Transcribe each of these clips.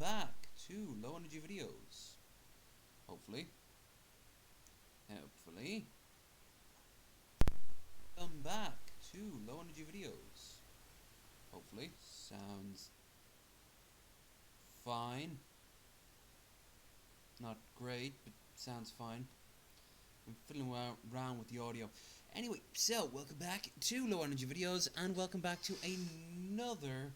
back to low energy videos. Hopefully. Welcome back to low energy videos. Hopefully. Sounds fine. Not great, but sounds fine. I'm fiddling around with the audio. Anyway, so welcome back to low energy videos, and welcome back to another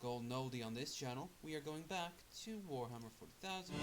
golden oldie on this channel. We are going back to Warhammer 40,000.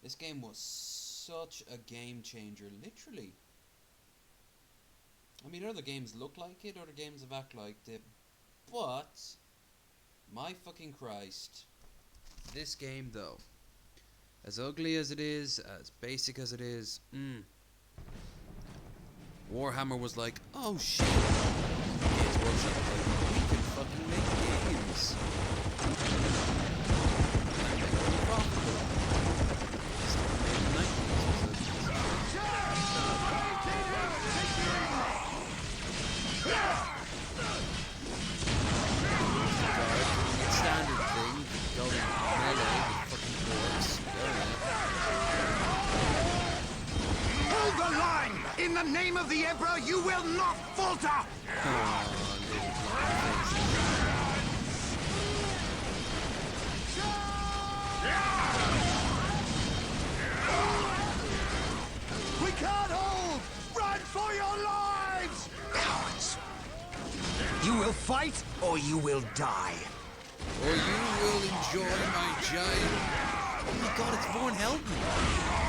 This game was such a game changer, literally. I mean, other games look like it, other games have act like it, but my fucking Christ, this game though, as ugly as it is, as basic as it is, Warhammer was like, oh shit, Games Workshop was like, we can fucking make games. In the name of the Emperor, you will not falter! We can't hold! Run for your lives! Cowards! You will fight, or you will die. Or you will enjoy my giant... Oh my god, it's Vorn Helden!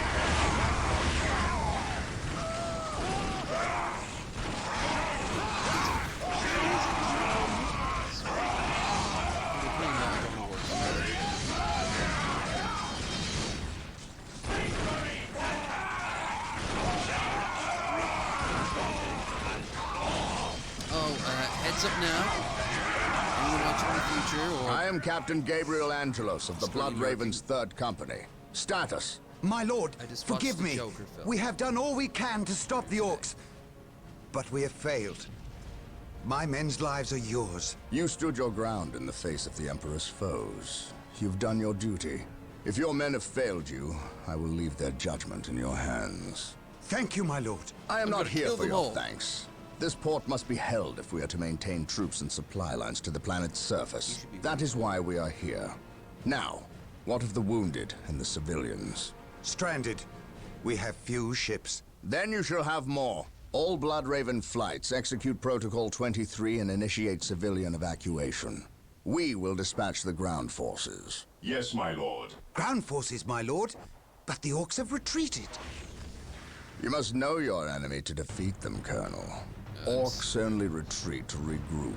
Heads up now. Anyone watching in the future, or... I am Captain Gabriel Angelos of the Blood Ravens 3rd Company. Status. My lord, I just forgive watched the me. Joker film. We have done all we can to stop the orcs, but we have failed. My men's lives are yours. You stood your ground in the face of the Emperor's foes. You've done your duty. If your men have failed you, I will leave their judgment in your hands. Thank you, my lord. I am not here for your all. thanks. This port must be held if we are to maintain troops and supply lines to the planet's surface. That is why we are here. Now, what of the wounded and the civilians? Stranded. We have few ships. Then you shall have more. All Blood Raven flights execute Protocol 23 and initiate civilian evacuation. We will dispatch the ground forces. Yes, my lord. Ground forces, my lord, but the orcs have retreated. You must know your enemy to defeat them, Colonel. Orcs only retreat to regroup.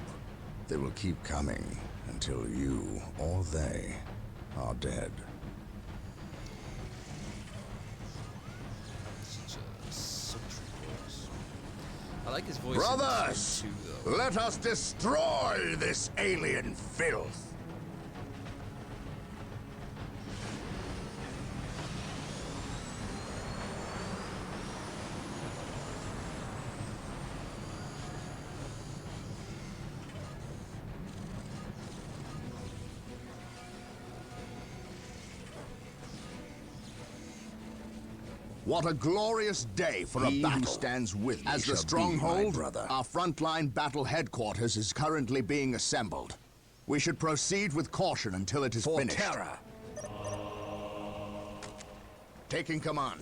They will keep coming until you or they are dead. Such a sultry voice. I like his voice. Brothers, in this too, though. let us destroy this alien filth. What a glorious day for a battle. Who stands with me as the stronghold, our frontline battle headquarters is currently being assembled. We should proceed with caution until it is finished. Terra. Taking command.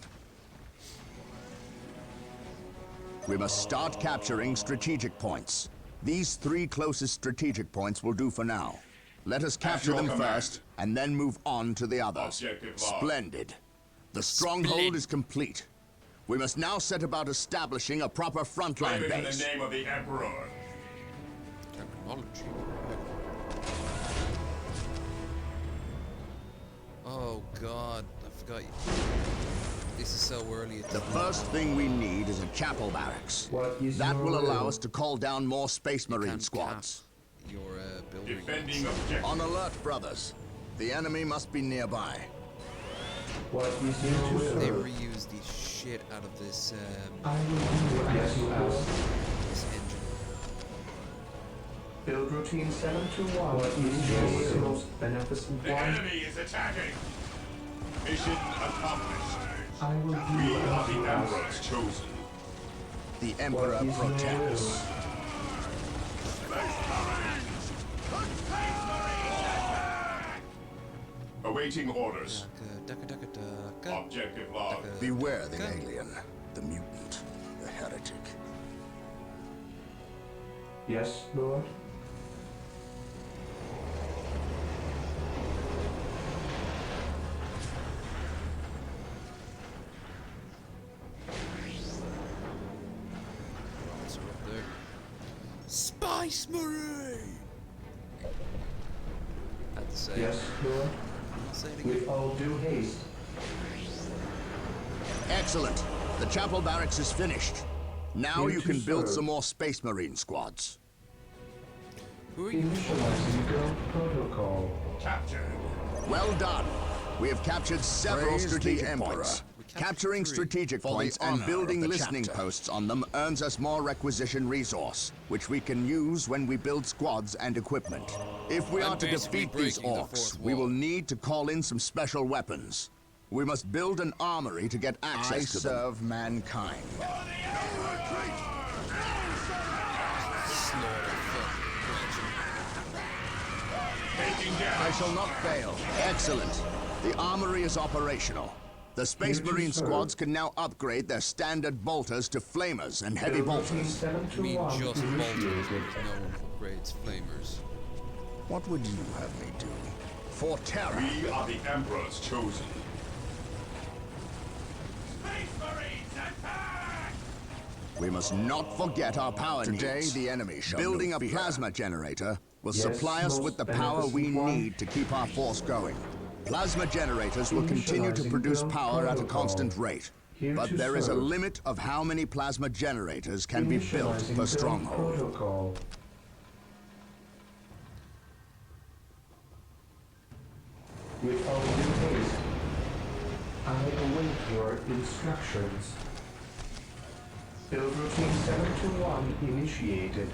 We must start capturing strategic points. These 3 closest strategic points will do for now. Let us capture them first, and then move on to the others. Splendid. The stronghold is complete. We must now set about establishing a proper frontline base. In the name of the Emperor. Technology. Oh God, I forgot. This is so early. The first thing we need is a chapel barracks. That will allow us to call down more Space Marine squads. Your building. Defending objective. On alert, brothers. The enemy must be nearby. They reuse the shit out of this this engine. Build routine 721. What is the most beneficent The one? enemy is attacking. Mission accomplished. I will do We are as the you ask. Emperor's chosen. The Emperor What is your protects. Awaiting orders. Objective log. Beware the alien, the mutant, the heretic. Yes, Lord. What's up there? Spice Marine! Had to say. Yes, Lord. Say it again. With all due haste. Excellent. The chapel barracks is finished. Now you can build some more Space Marine squads. Who are you? Initializing build protocol. Captured. Well done. We have captured several strategic points. Capturing strategic points and building listening posts on them earns us more requisition resource, which we can use when we build squads and equipment. If we are to defeat these orcs, we will need to call in some special weapons. We must build an armory to get access to them. I serve mankind. I shall not fail. Excellent. The armory is operational. The Space Marine squads can now upgrade their standard bolters to flamers and heavy bolters. I mean, just bolters. No one upgrades flamers. What would you have me do? For Terra. We are the Emperor's chosen. We must not forget our power needs. Today, the enemy shall Building a plasma generator will supply us with the power we need to keep our force going. Plasma generators will continue to produce power at a constant rate. But there is a limit of how many plasma generators can be built per stronghold. With all due haste, I await your instructions. Build routine 721 initiated.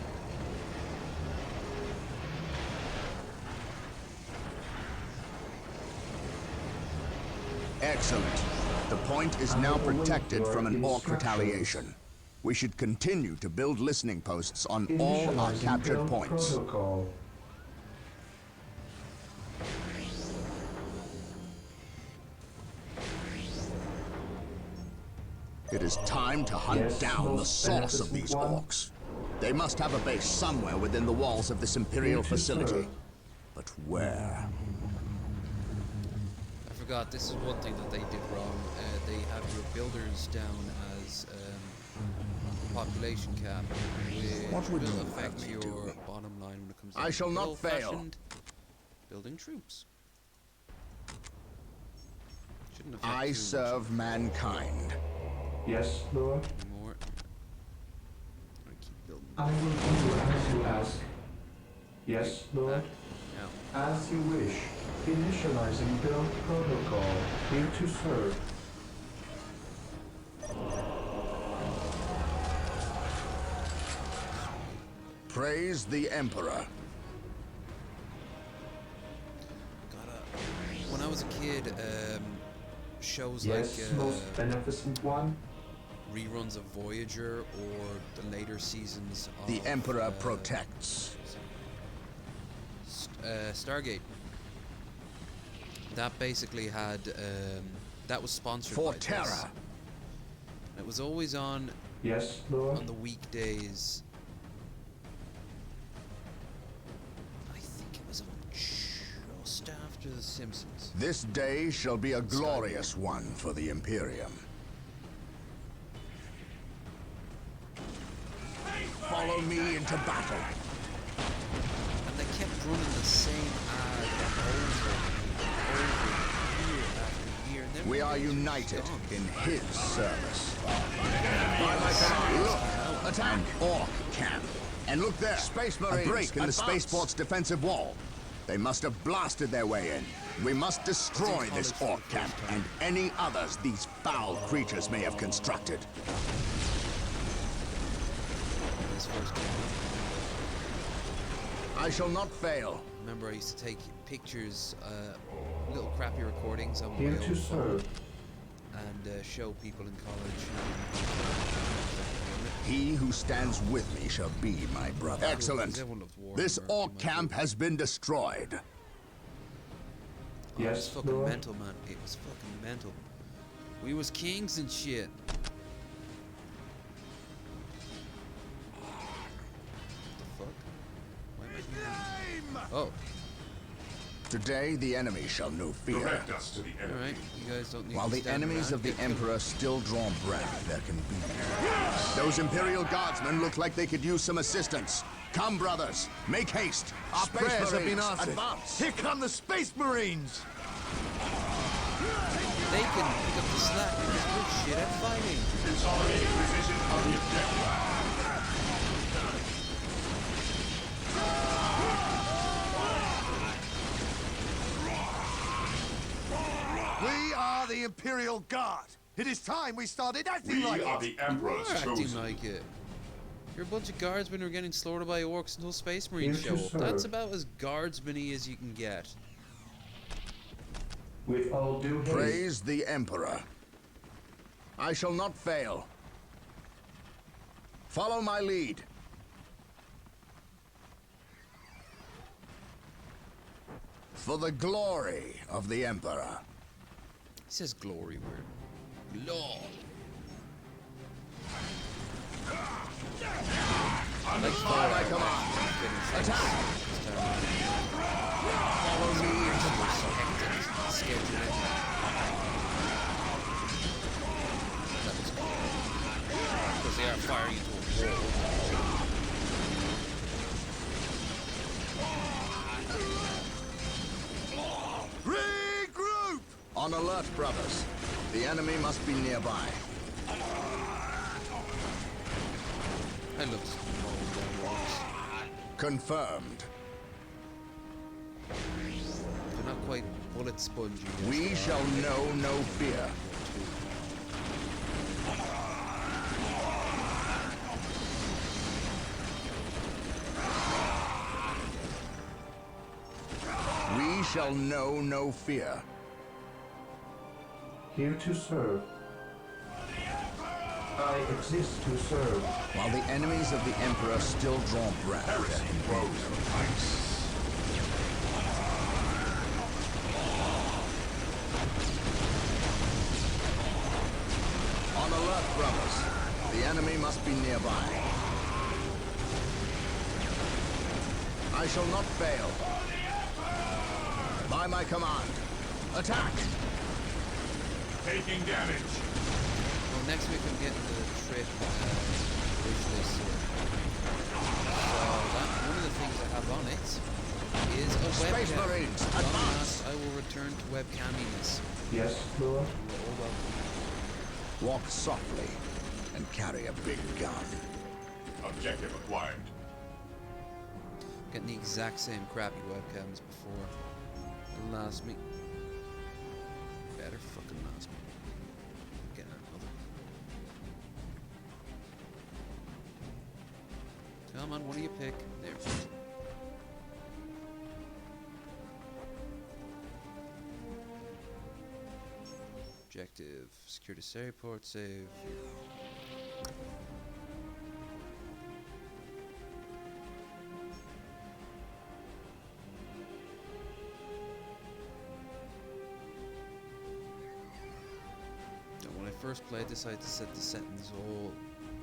Excellent. The point is now protected from an orc retaliation. We should continue to build listening posts on all our captured points. Protocol. It is time to hunt down the source of these orcs. They must have a base somewhere within the walls of this Imperial facility. But where? I forgot, this is one thing that they did wrong. They have your builders down as population cap, which will affect your bottom line when it comes to I shall not fail. Building troops. Shouldn't affect I serve mankind. Yes, Lord. anymore. I'm gonna keep building. I will do as you ask. Yes, Lord. Now, As you wish. Initializing build protocol. Here to serve. Praise the Emperor. when I was a kid, shows Yes, like most beneficent one. reruns of Voyager or the later seasons of The Emperor protects. Stargate. That basically had that was sponsored For by this. terror. It was always on Yes, Lord. the weekdays. I think it was on just after The Simpsons. This day shall be a glorious one for the Imperium. Follow me into battle. And they kept running the same ad over and over, year after year. And then We are it was united gone. in his service. Look, attack Orc camp. And look there, Space Marines, a break in the spaceport's defensive wall. They must have blasted their way in. We must destroy this Orc camp and any others these foul creatures may have constructed. This first game. I shall not fail. Remember, I used to take pictures, little crappy recordings on my Here own to phone serve. and show people in college. He who stands with me shall be my brother. Excellent. Everyone loves war. This Remember, Orc my camp group. has been destroyed. Oh, it was Yes, fucking Lord. mental, man. It was fucking mental. We was kings and shit. The fuck? Why am I doing that? Oh, Today the enemy shall know fear. Direct us to the enemy. alright. You guys don't need While to the stand enemies around. of the Get killed. Emperor still draw breath, there can be. Those Imperial Guardsmen look like they could use some assistance. Come, brothers, make haste. Our prayers have been answered. Advance. Here come the Space Marines! They can pick up the slack because we're shit at fighting. Consolidating position on the objective. We are the Imperial Guard. It is time we started acting We like are it. the Emperor's We're acting chosen. like it. You're a bunch of guardsmen who are getting slaughtered by orcs until Space Marines Here show to up. That's serve. about as guardsman-y as you can get. With all due haste. Praise the Emperor. I shall not fail. Follow my lead. For the glory of the Emperor. He says glory word. Lord. Like By my command. Attack! Follow me into battle. Scheduling. That was cool. Because they are firing into a wall. Regroup! On alert, brothers. The enemy must be nearby. I love this mowing down walls. Confirmed. They're not quite bullet spongy. as We they shall are. know no fear. We shall know no fear. Here to serve. I exist to serve. While the enemies of the Emperor still draw breath, there can be no peace. On alert, brothers. The enemy must be nearby. I shall not fail. By my command. Attack! Taking damage. Well, next week I'm getting the trip wish list here. So one of the things I have on it is a Space webcam. Marines, Long advance! last, I will return to webcaminess. Yes, Lord. Walk softly and carry a big gun. Objective acquired. Getting the exact same crappy webcams before. It'll last me. Better fucking last me. Getting another. Come on, what do you pick? There. objective. Secure this airport, save. When I first played this, I had to set the settings all,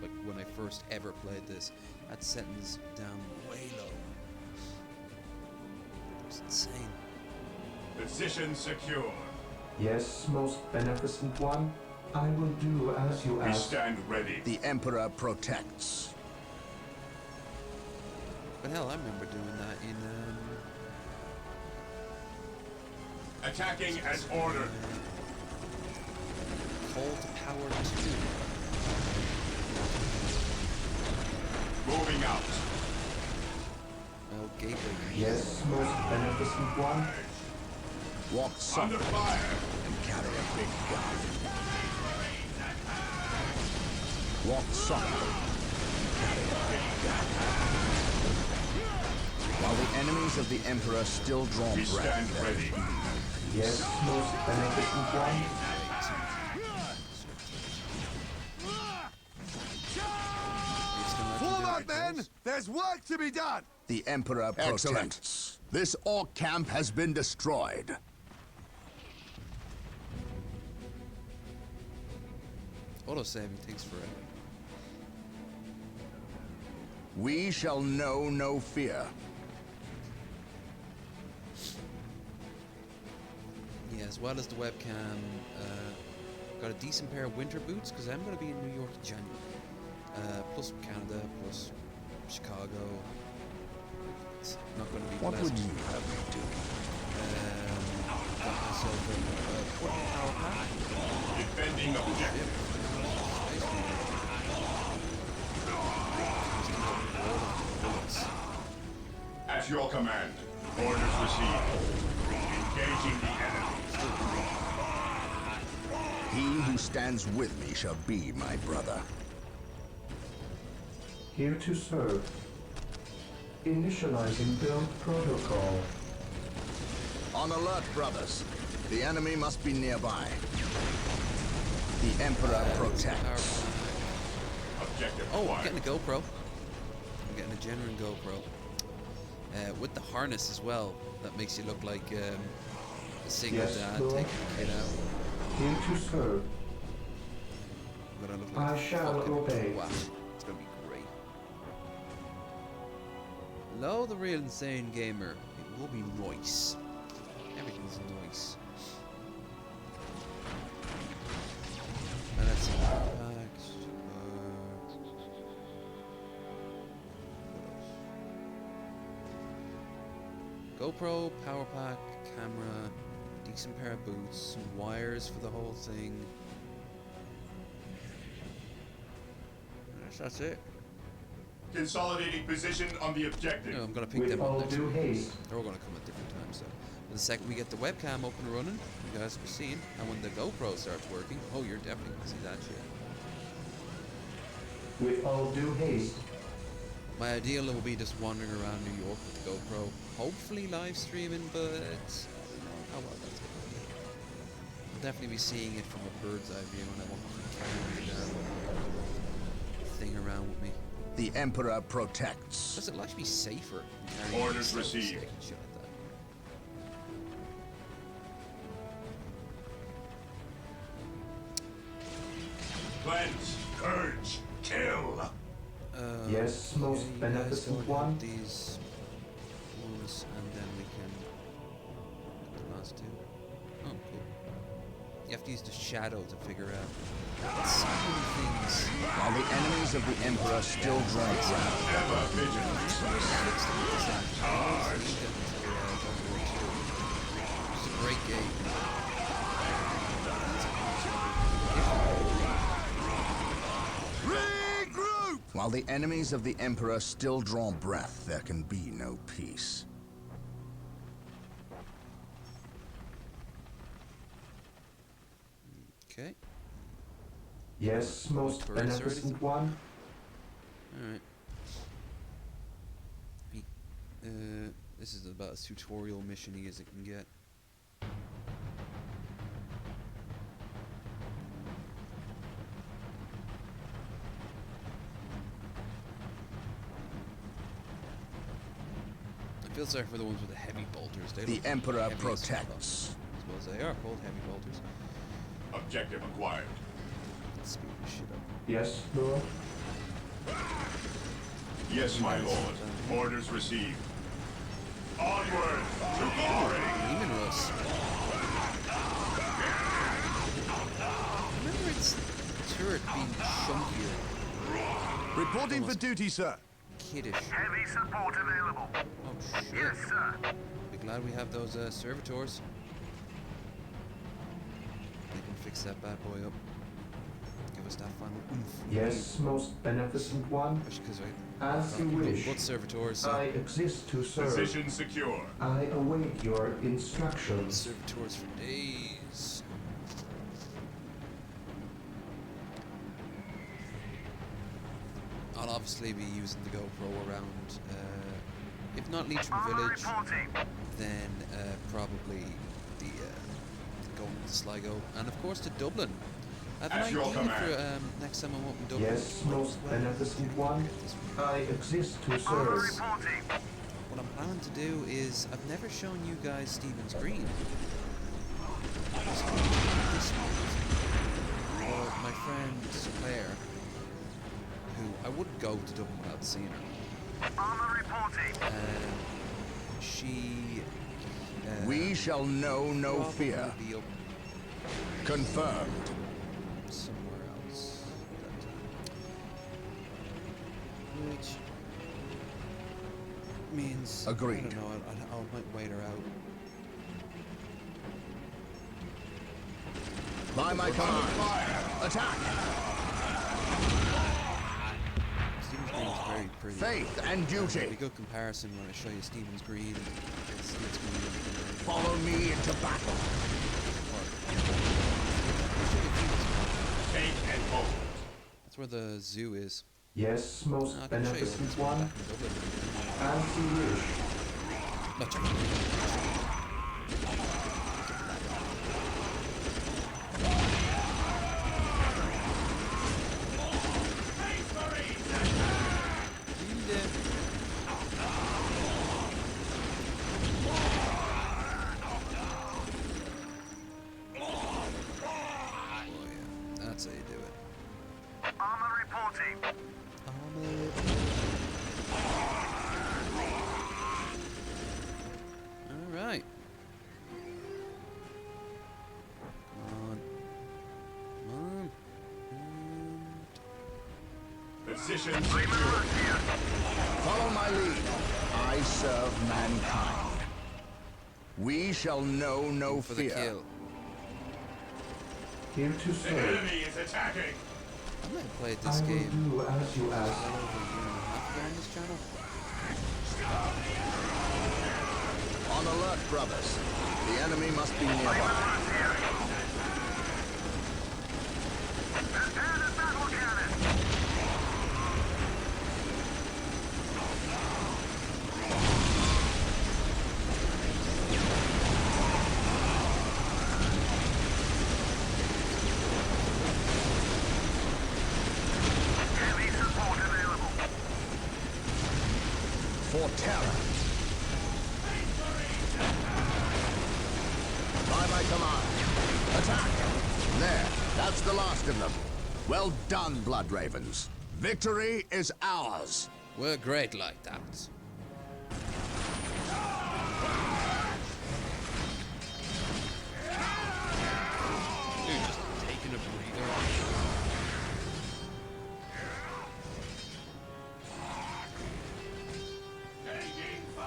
like when I first ever played this, I had settings down way low. It was insane. Position secure. Yes, most beneficent one. I will do as you We ask. stand ready. The Emperor protects. But hell, I remember doing that in Attacking as ordered. Call to Power 2. Moving out. Oh, gateway. Yes, most beneficent one. Walk Under softly fire. and carry a big gun. Walk softly and carry a big gun. While the enemies of the Emperor still draw We breath, stand there ready. Yes, most beneficent one. Form up, men! There's work to be done! the Emperor protects. This orc camp has been destroyed. Auto-saving takes forever. We shall know no fear. Yeah, as well as the webcam, got a decent pair of winter boots because I'm going to be in New York in January. Plus Canada, plus Chicago. It's not going to be What pleasant. would you have me do? Got myself a portable power pack. Defending objective. At your command. Orders received. Engaging the enemy. He who stands with me shall be my brother. Here to serve. Initializing build protocol. On alert, brothers. The enemy must be nearby. The Emperor protects. Objective Oh, I'm acquired. getting a GoPro. I'm getting a genuine GoPro. With the harness as well. That makes you look like a single Yes, dad Lord. taking a kid out. Here to serve. I'm gonna look like I a shall fucking obey. twat. It's gonna be great. Hello, the real insane gamer. It will be nice. Everything's nice. And that's packs. GoPro, power pack, camera, decent pair of boots, some wires for the whole thing. That's it. Consolidating position on the objective. No, I'm gonna pick With them up all next due week. haste. They're all gonna come at different times, so. But the second we get the webcam up and running, you guys will be seeing. And when the GoPro starts working, oh, you're definitely gonna see that shit. With all due haste. My ideal will be just wandering around New York with the GoPro, hopefully live streaming, but I don't know how well that's gonna be. I'll definitely be seeing it from a bird's eye view, and I won't be carrying the thing around with me. The Emperor protects. Plus, it'll actually be safer. than carrying Orders a selfie received. stick and shit like that. Cleanse. Purge. Kill. Yes, most okay, beneficent so I have one. these ones, and then we can get the last two. Oh, cool. You have to use the shadow to figure out so many things. While the enemies of the Emperor still draw breath. Ever vigilant. It's a great game. Regroup! While the enemies of the Emperor still draw breath, there can be no peace. Okay, Yes, most Birds or anything? beneficent one. alright. This is about as tutorial mission-y as it can get. Feel sorry for the ones with the heavy bolters. They The look Emperor heavy as fuck. protects. I suppose they are called heavy bolters. Objective acquired. Let's speed this shit up. Yes, Lord. Yes, my lord. Orders received. Onward to glory! Demon Russ. Remember its turret being chunkier. Reporting for duty, sir. Kiddish. Heavy support available. Oh shit. Yes, sir. Be glad we have those servitors. They can fix that bad boy up. Give us that final oomph. Yes, most beneficent one. Because As you wish. What servitors? I exist to serve. Position secure. I await your instructions. Servitors for days. I'll obviously be using the GoPro around, if not Leitrim Village, then probably the going to Sligo, and of course to Dublin. I have an At your idea command. for next time I'm up in Dublin. Yes, most beneficent one. I exist to Armor serve. reporting. What I'm planning to do is, I've never shown you guys Stephen's Green. This one. Or my friend Claire, who I wouldn't go to Dublin without seeing her. Armor reporting. She. We shall know no probably fear. Be up Confirmed. somewhere else that time. Which means Agreed. I don't know. I might wait her out. By my command. Attack! Stephen's Green is very pretty. Faith and It'll be a duty. good comparison when I show you Stephen's Green. It's gonna be Follow me into battle. Take and hold. That's where the zoo is. Yes, most I can show you beneficent one. one. As you wish. Not checking. That's how you do it. Armor reporting. Alright. Come on. Come on. Position Bring the secure. rush here. Follow my lead. I serve mankind. We shall know no For the fear. kill. Here to The serve. enemy is attacking. I might have played I this will game do as you well ask. over a year and a half ago on this channel. On alert, brothers. The enemy must be nearby. Rush here. Prepare the battle cannon. Heavy support available. For terror. By my command. Attack! There, that's the last of them. Well done, Blood Ravens. Victory is ours. We're great like that. Dude, just taking a breather.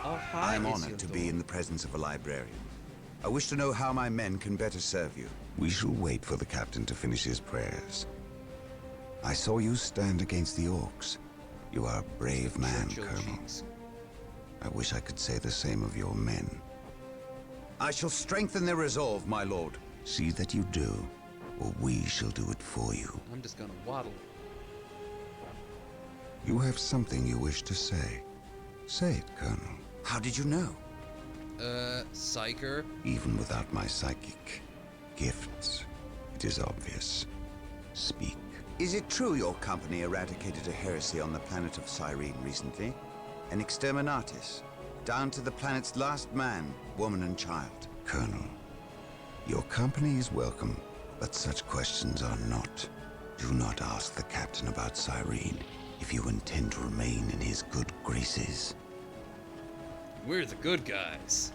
Oh, hi, I'm Isildur. honored to be in the presence of a librarian. I wish to know how my men can better serve you. We shall wait for the captain to finish his prayers. I saw you stand against the orcs. You are a brave man, Churchill Colonel. cheeks. I wish I could say the same of your men. I shall strengthen their resolve, my lord. See that you do, or we shall do it for you. I'm just gonna waddle. You have something you wish to say. Say it, Colonel. How did you know? Psyker. Even without my psychic gifts, it is obvious. Speak. Is it true your company eradicated a heresy on the planet of Cyrene recently? An exterminatus? down to the planet's last man, woman, and child. Colonel, your company is welcome, but such questions are not. Do not ask the captain about Cyrene if you intend to remain in his good graces. We're the good guys.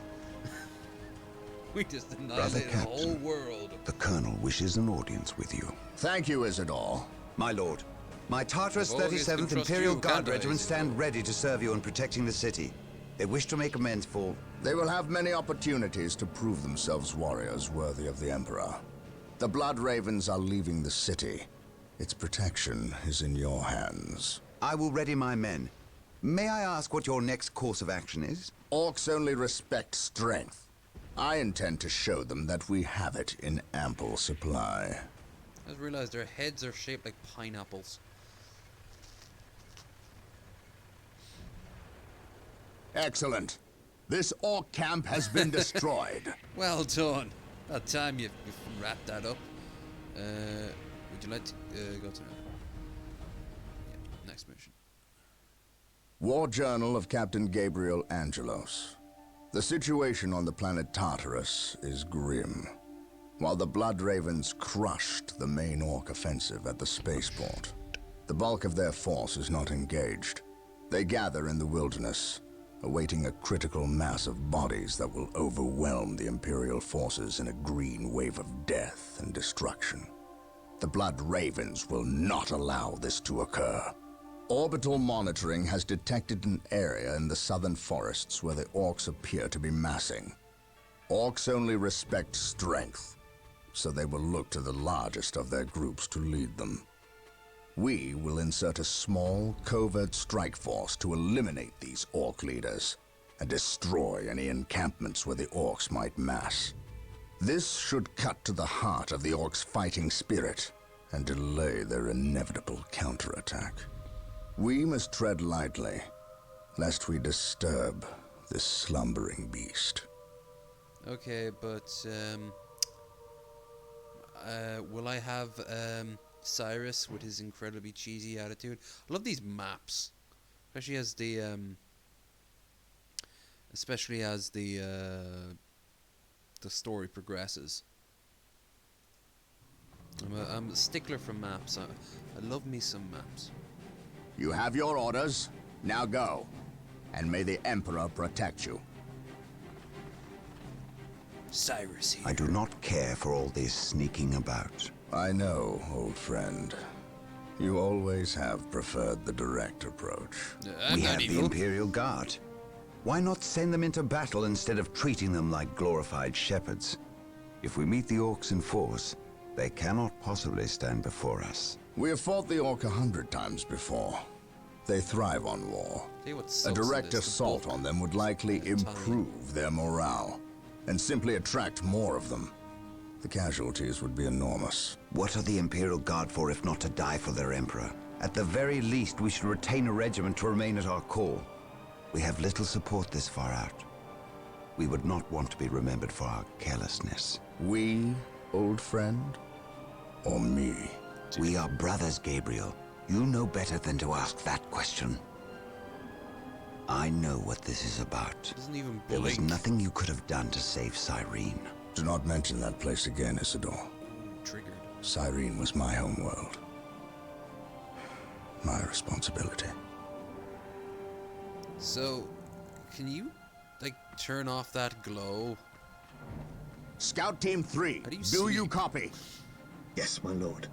We just Brother annihilated the whole Captain, world. the Colonel wishes an audience with you. Thank you, Isidore. My lord, my Tartarus I've always 37th can trust Imperial you, Guard can't I, Regiment Isidore? stand ready to serve you in protecting the city. They wish to make amends for... They will have many opportunities to prove themselves warriors worthy of the Emperor. The Blood Ravens are leaving the city. Its protection is in your hands. I will ready my men. May I ask what your next course of action is? Orcs only respect strength. I intend to show them that we have it in ample supply. I just realized their heads are shaped like pineapples. Excellent. This orc camp has been destroyed. Well done. About time you've wrapped that up. Would you like to go to next mission? War Journal of Captain Gabriel Angelos. The situation on the planet Tartarus is grim. While the Blood Ravens crushed the main orc offensive at the spaceport, the bulk of their force is not engaged. They gather in the wilderness, awaiting a critical mass of bodies that will overwhelm the Imperial forces in a green wave of death and destruction. The Blood Ravens will not allow this to occur. Orbital monitoring has detected an area in the southern forests where the orcs appear to be massing. Orcs only respect strength, so they will look to the largest of their groups to lead them. We will insert a small, covert strike force to eliminate these orc leaders and destroy any encampments where the orcs might mass. This should cut to the heart of the orcs' fighting spirit and delay their inevitable counterattack. We must tread lightly, lest we disturb this slumbering beast. Okay, but will I have Cyrus with his incredibly cheesy attitude? I love these maps, especially as the story progresses. I'm a stickler for maps. I love me some maps. You have your orders. Now go. And may the Emperor protect you. Cyrus here. I do not care for all this sneaking about. I know, old friend. You always have preferred the direct approach. I'm We not have the evil. Imperial Guard. Why not send them into battle instead of treating them like glorified shepherds? If we meet the orcs in force, they cannot possibly stand before us. We have fought the Orc 100 times before. They thrive on war. Tell you what A sucks direct of this, the assault bulk. on them would likely Italian. improve their morale, and simply attract more of them. The casualties would be enormous. What are the Imperial Guard for if not to die for their Emperor? At the very least, we should retain a regiment to remain at our core. We have little support this far out. We would not want to be remembered for our carelessness. We, old friend? Or me? We are brothers, Gabriel. You know better than to ask that question. I know what this is about. Doesn't even There was blink. nothing you could have done to save Cyrene. Do not mention that place again, Isidore. Triggered. Cyrene was my homeworld. My responsibility. So, can you, like, turn off that glow? Scout Team 3, How do you do see? you copy? Yes, my lord.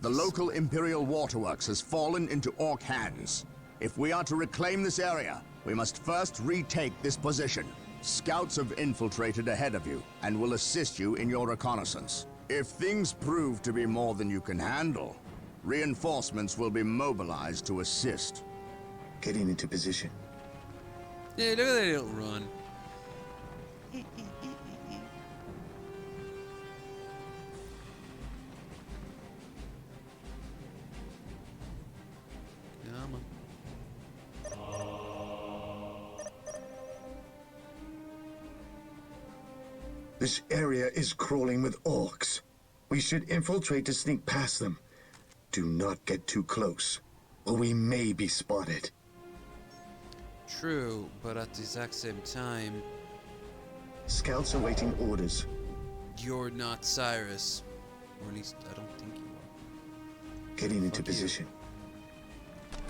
The local Imperial waterworks has fallen into Orc hands. If we are to reclaim this area, we must first retake this position. Scouts have infiltrated ahead of you and will assist you in your reconnaissance. If things prove to be more than you can handle, reinforcements will be mobilized to assist. Getting into position. Yeah, look at that little run. Come on. This area is crawling with orcs. We should infiltrate to sneak past them. Do not get too close, or we may be spotted. true, but at the exact same time, Scouts awaiting orders. you're not Cyrus. Or at least, I don't think you are. Getting into Fuck you. position.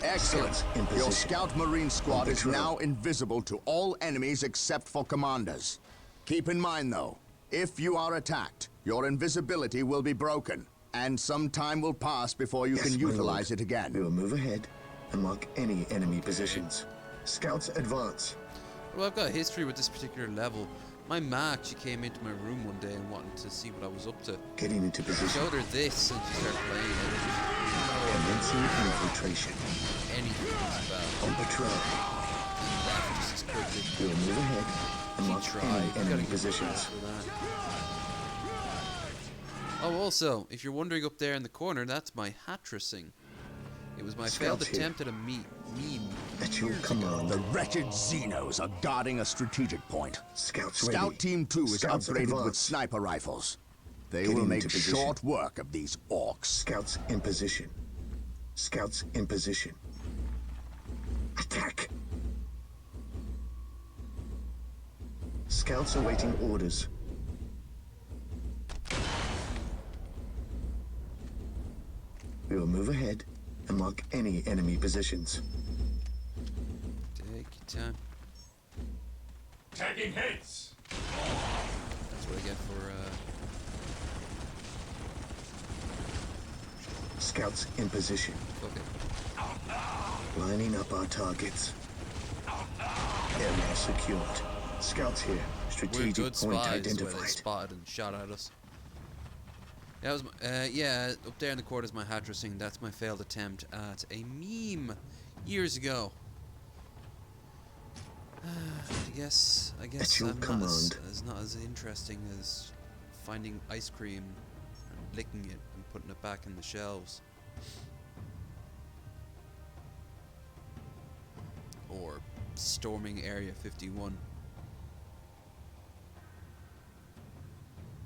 Excellent. Scouts in Your position. Scout Marine squad is patrol. now invisible to all enemies except for commanders. Keep in mind, though, if you are attacked, your invisibility will be broken, and some time will pass before you Yes, can my utilize lord. it again. We will move ahead and mark any enemy positions. Scouts advance. Well, I've got history with this particular level. My ma actually came into my room one day and wanted to see what I was up to. Getting into I position. showed her this and she started playing it. Commencing infiltration. Anything was about. On patrol. Left just as quickly. We will move ahead and She mark tried. any You gotta enemy give her positions. props for that. Oh, also, if you're wondering up there in the corner, that's my hattressing. It was my failed Scouts here. attempt at a meme. At your years command. The wretched Xenos are guarding a strategic point. Scouts Scout ready. Team 2 is Scouts upgraded with advance. sniper rifles. They Getting will make into position. short work of these orcs. Scouts in position. Scouts in position. Attack. Scouts awaiting orders. We will move ahead and mark any enemy positions. Take your time. Tagging hits. That's what I get for, Scouts in position. fuck it. Lining up our targets. Area secured. Scouts here. We're Strategic good point spies where they identified. spotted and shot at us. That was my, yeah, up there in the corner is my hattressing. That's my failed attempt at a meme years ago. I guess At your I'm command. not as interesting as finding ice cream and licking it and putting it back in the shelves. Or storming Area 51.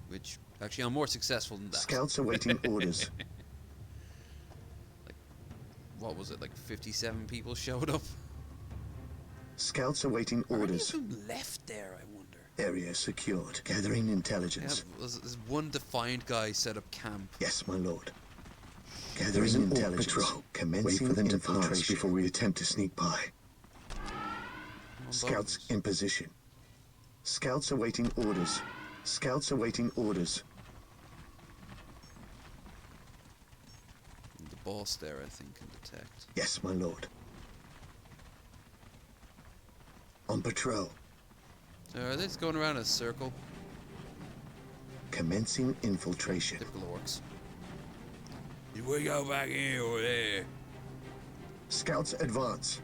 Which, actually, I'm more successful than that. Scouts awaiting orders. What was it, like 57 people showed up? Scouts awaiting How many of orders. them left there, I wonder? Area secured. Gathering Yeah, intelligence. was one defiant guy set up camp. Yes, my lord. Gathering intelligence. Patrol. Commencing infiltration before we attempt to sneak by. Scouts in position. Scouts awaiting orders. Scouts awaiting orders. The boss there, I think, can detect. Yes, my lord. On patrol. So are they just going around in a circle? Commencing infiltration. Typical orcs. Did we go back here or there? Scouts advance.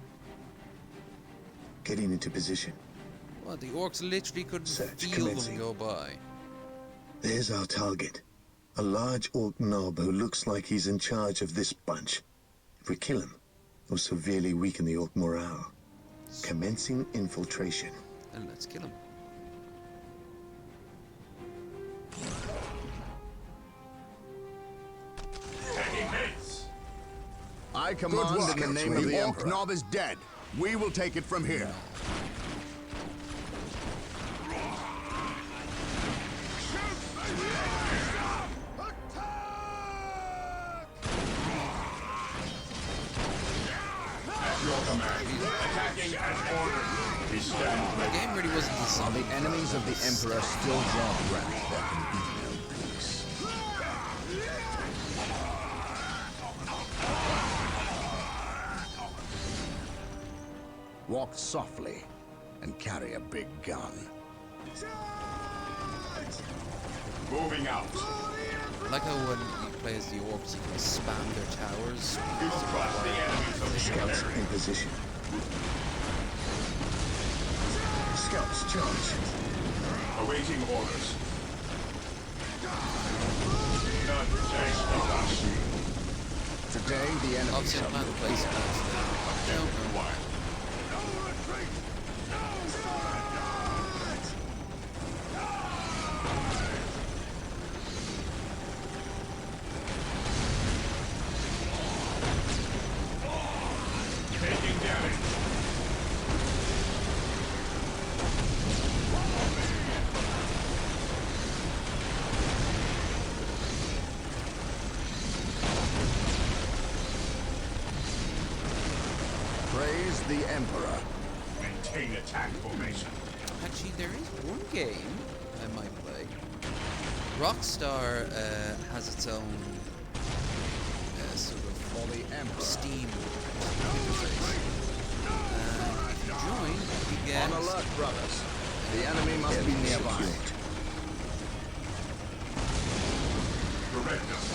Getting into position. Well, the orcs literally couldn't Search feel commencing. them go by. There's our target. A large orc knob who looks like he's in charge of this bunch. If we kill him, we'll severely weaken the orc morale. Commencing infiltration. And let's kill him. Tagging hits. I command work, in the name Councilman. of the The Orc Emperor. Knob is dead. We will take it from here. At your command. Attacking as ordered. We stand The ready. game really wasn't While designed. the enemies of the Emperor still draw breath, there can be no peace. Walk softly and carry a big gun. Moving out. I like how when you play as the orcs, you can spam their towers. You crush the enemies of the Scouts Imperium. in position. Scouts charge. Awaiting orders. None dares stop us. Today, the enemy Obviously, I shall plan to play some maps now. No, no. Why? Taking damage. the Emperor. Maintain attack formation. Actually, there is one game I might play. Rockstar has its own sort of For the Emperor. Steam interface. If you join, you get... On alert, brothers. The enemy must be nearby. Direct us.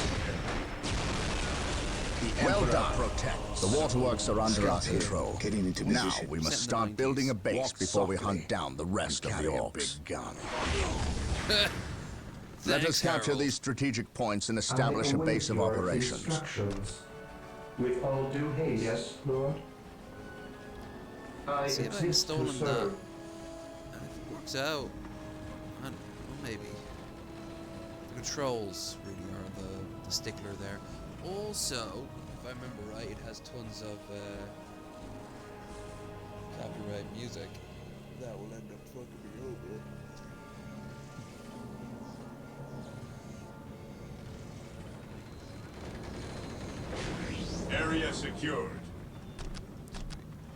The Emperor protects. The waterworks are under our Scouts here, control. getting into Now position. we must Set in the start 90s. building a base Walk before we softly hunt down the rest of the carry a orcs. big gun. Let us Thanks, capture Harold. these strategic points and establish I a await base of your operations. Instructions. With all due haste, yes, Lord. I See if I can exist stall to him that. serve. And if it works out, well, maybe. The controls really are the stickler there. Also, if I remember right, it has tons of copyright music. That will end up fucking me over. Area secured.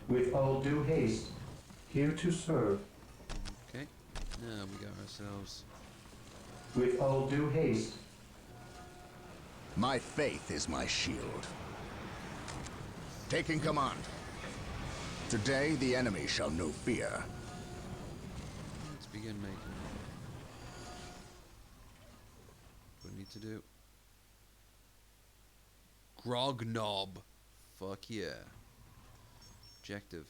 With all due haste, here to serve. Okay, now we got ourselves. With all due haste, My faith is my shield. Taking command. Today the enemy shall know fear. Let's begin making. What do we need to do? Grog knob. Fuck yeah. Objective.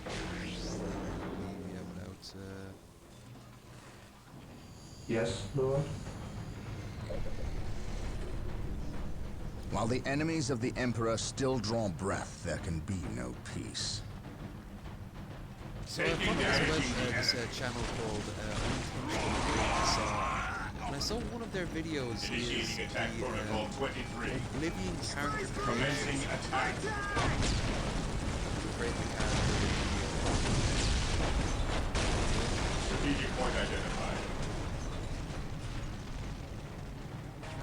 Yeah, without yes, Lord. While the enemies of the Emperor still draw breath, there can be no peace. So I followed this channel called and I saw one of their videos is Initiating attack the protocol 23. Oblivion character Commencing creation. attack. Create the character. Strategic point identified.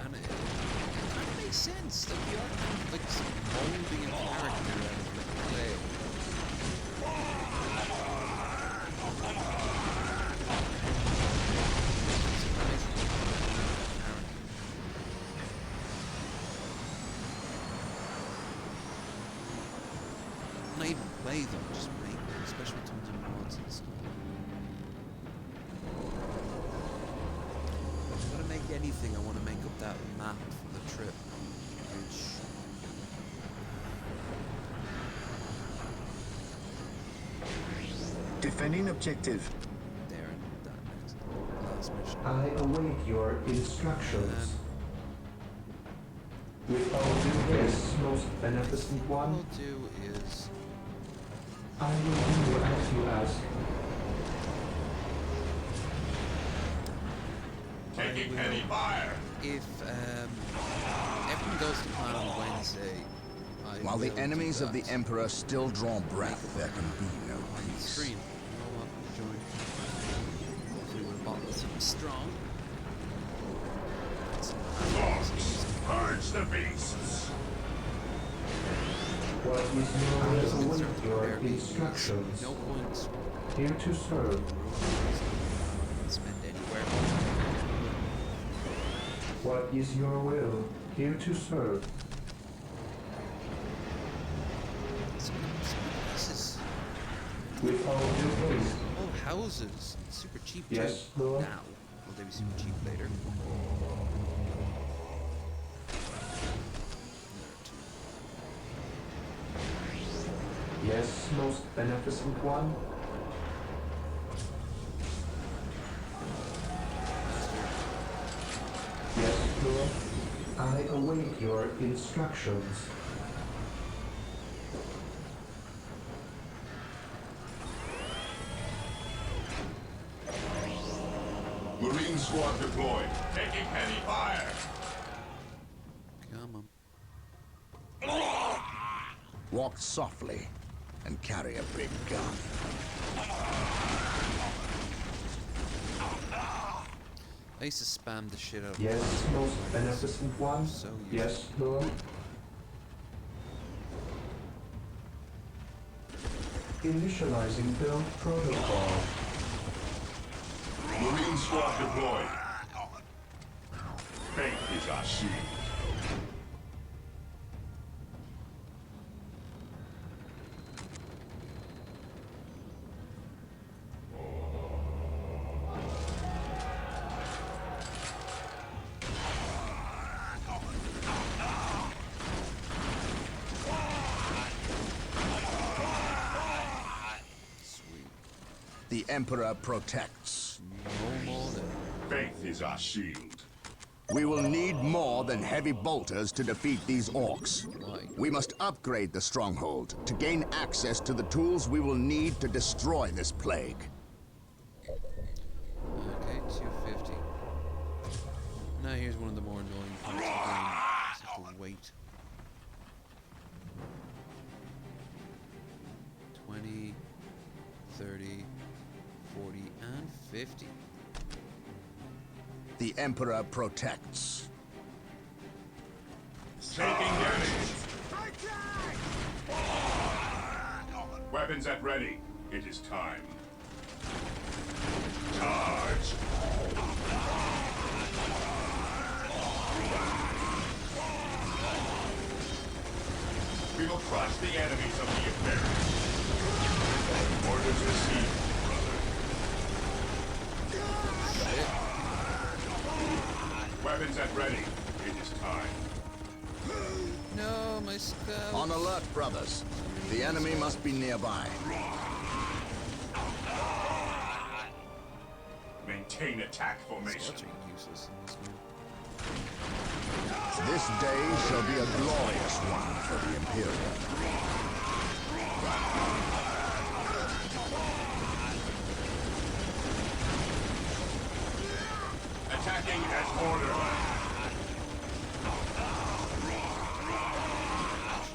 And it kind of makes sense. Like you are kind of like molding a character out of the clay. Not even play them, just make them, especially in terms of mods and stuff. If I'm gonna make anything, I want to make up that map for the trip, which Defending objective. there and that next last mission. I await your instructions. With all due haste, most beneficent What one, I'll do is I will do as you ask. Taking will- heavy fire. if everything goes to plan on Wednesday, I While the will do enemies of the that Emperor still draw breath, there can be no on the peace. stream. You know what? Join. Hopefully we're bottled something strong. Orcs, purge the beasts. What is I'm your just will concerned await with your barely instructions. no points Here to serve. spend anywhere. What is your will? Here to serve. This is With all due haste. all houses, super cheap Yes, too. Lord. Now, will they be super cheap later? Yes, most beneficent one. Yes, Lord. I await your instructions. Marine squad deployed. Taking heavy fire. Come on. Walk softly and carry a big gun. I used to spam the shit out of Yes, most beneficent one. So useful. Yes, Lord. Initializing build protocol. Marine squad deployed. Faith is our shield. The Emperor protects. No more than. Faith is our shield. We will need more than heavy bolters to defeat these orcs. Why? We must upgrade the stronghold to gain access to the tools we will need to destroy this plague. Okay, 250. Now here's one of the more annoying parts of the game. Just have to wait. 20, 30, 40, and 50. The Emperor protects. Taking damage. Weapons at ready. It is time. Charge. We will crush the enemies of the Imperium. Orders received, brother. Weapons at ready. It is time. No, my scout. On alert, brothers. The enemy must be nearby. Maintain attack formation. Scouts are useless in this game. This day shall be a glorious one for the Imperium. Attacking as ordered.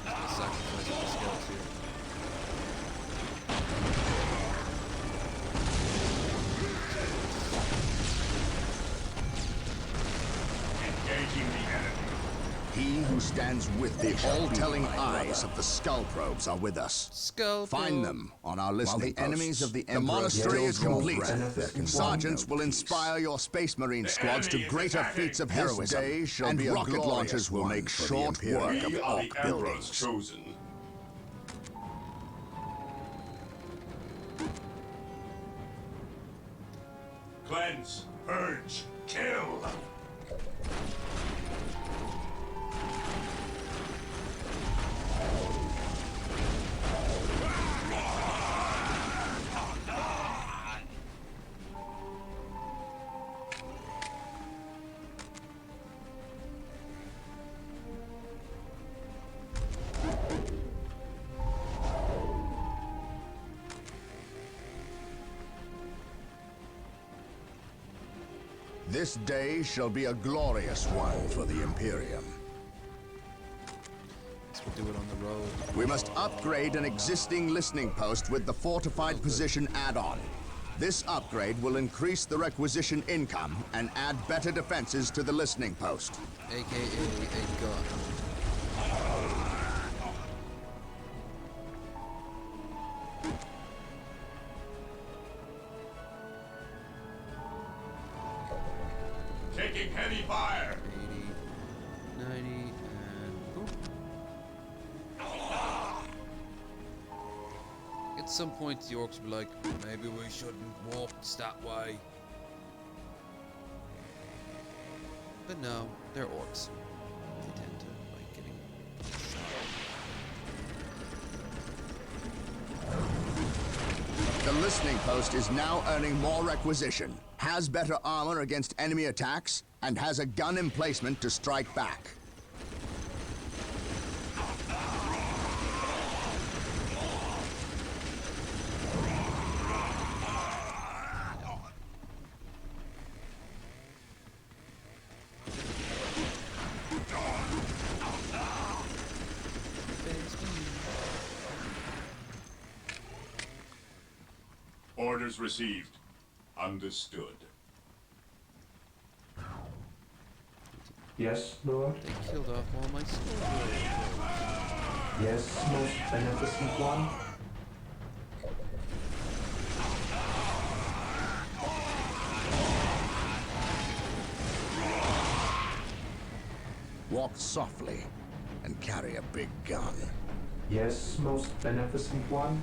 The sacrifice of the scouts here. Engaging the enemy. He who stands with the all-telling eyes of the skull probes are with us. Skull Find probe. them on our listening the enemies posts. of the The Emperor monastery is still draw complete. breath. Sergeants will inspire your Space Marine squads to enemy is greater attacking. feats of This heroism, day shall and be a rocket glorious launchers will one make for the short Imperium. work We of are the orc Emperor's buildings. chosen. Cleanse, purge, kill. This day shall be a glorious one for the Imperium. Guess we'll do it on the road. We must upgrade an existing listening post with the fortified position add-on. This upgrade will increase the requisition income and add better defenses to the listening post. AKA a gun. Taking heavy fire. 80, 90, and boom. At some point, the orcs will be like, maybe we shouldn't walk that way. But no, they're orcs. They tend to like getting shot. The listening post is now earning more requisition, has better armor against enemy attacks, and has a gun emplacement to strike back. Orders received. Understood. Yes, Lord? They killed off all my soldiers. Yes, most beneficent one? Walk softly and carry a big gun. Yes, most beneficent one.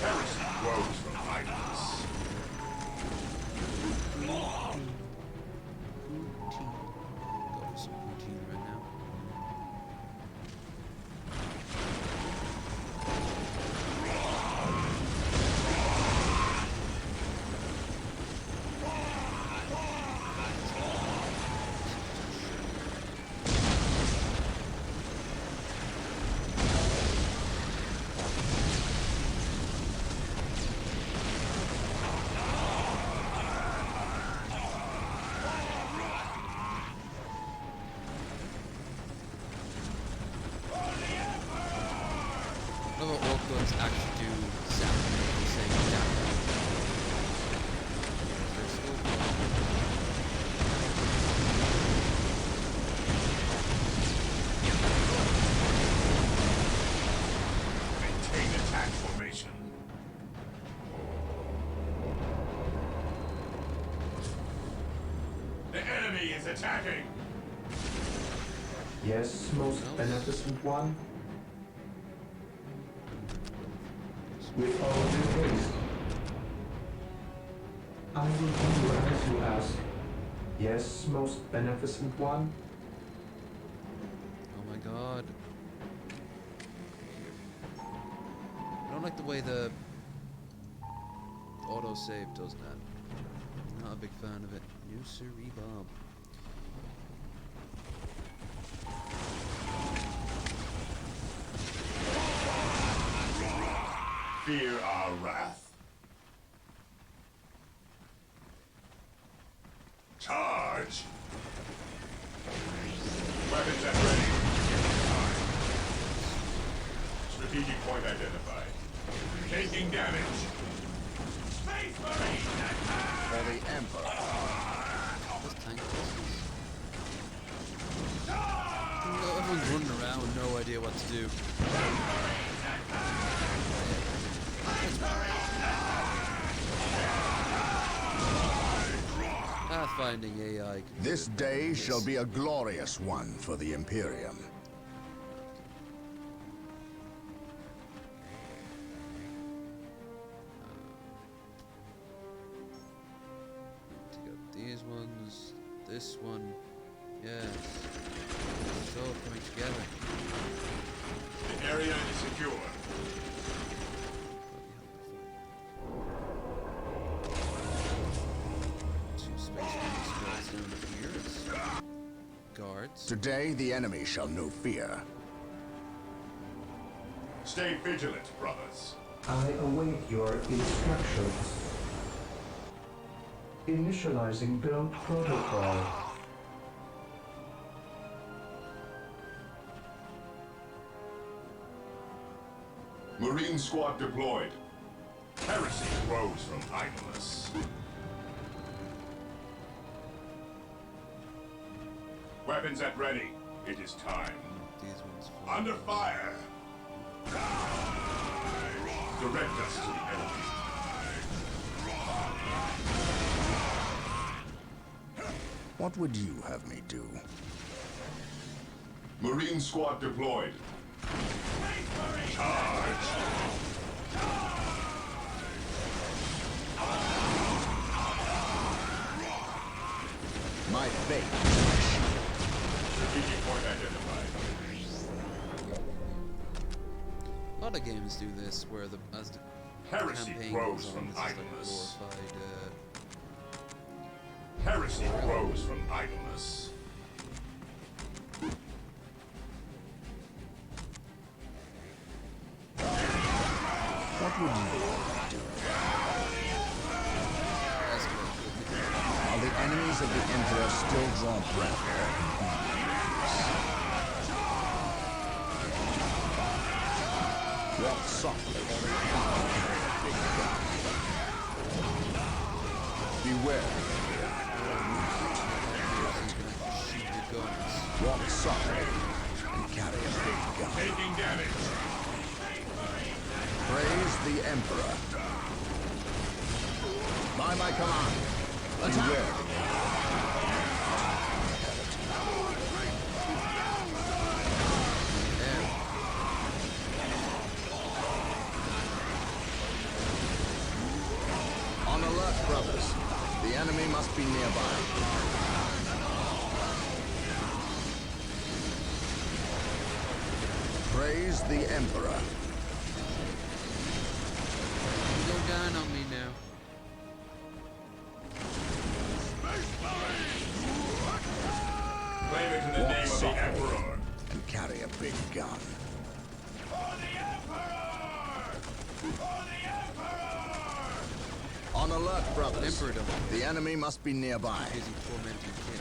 Heresy grows from idleness. Poutine. Go for some poutine right now. What about orc guns actually do sound when you say down? They're still Maintain attack formation. The enemy is attacking. Yes, most beneficent one. With all due haste. I will do as you ask. Yes, most beneficent one. Oh my god. I don't like the way the autosave does that. Not a big fan of it. No siree, Bob. Fear our wrath. Charge! Weapons at ready. Strategic point identified. Taking damage. Space Marine attack! For the Emperor. Those tank bosses. Everyone's running around with no idea what to do. Pathfinding AI. This day shall be a glorious one for the Imperium. Take out these ones. This one. Yes. It's all coming together. The area is secure. Two space marines down here. It's guards. Today the enemy shall know fear. Stay vigilant, brothers. I await your instructions. Initializing build protocol. Marine squad deployed. Heresy grows from idleness. Weapons at ready. It is time. These ones. For Under fire. Direct us to the enemy. What would you have me do? Marine squad deployed. Charge! My fate. Strategic point identified. a lot of games do this, where as the Heresy campaign grows goes on, from this is like a idleness. glorified. Heresy grows from idleness. What would you do? While the enemies of the Emperor still draw breath, walk softly. Beware. Walk softly and carry a big gun. Taking damage. Praise the Emperor. By my command. Beware. On alert, brothers. The enemy must be nearby. Praise the Emperor. Go down on me now. Claim it in the Walk name of the softly Emperor. and carry a big gun. For the Emperor! For the Emperor! On alert, brothers. Emperor don't The enemy must be nearby. busy tormenting kid.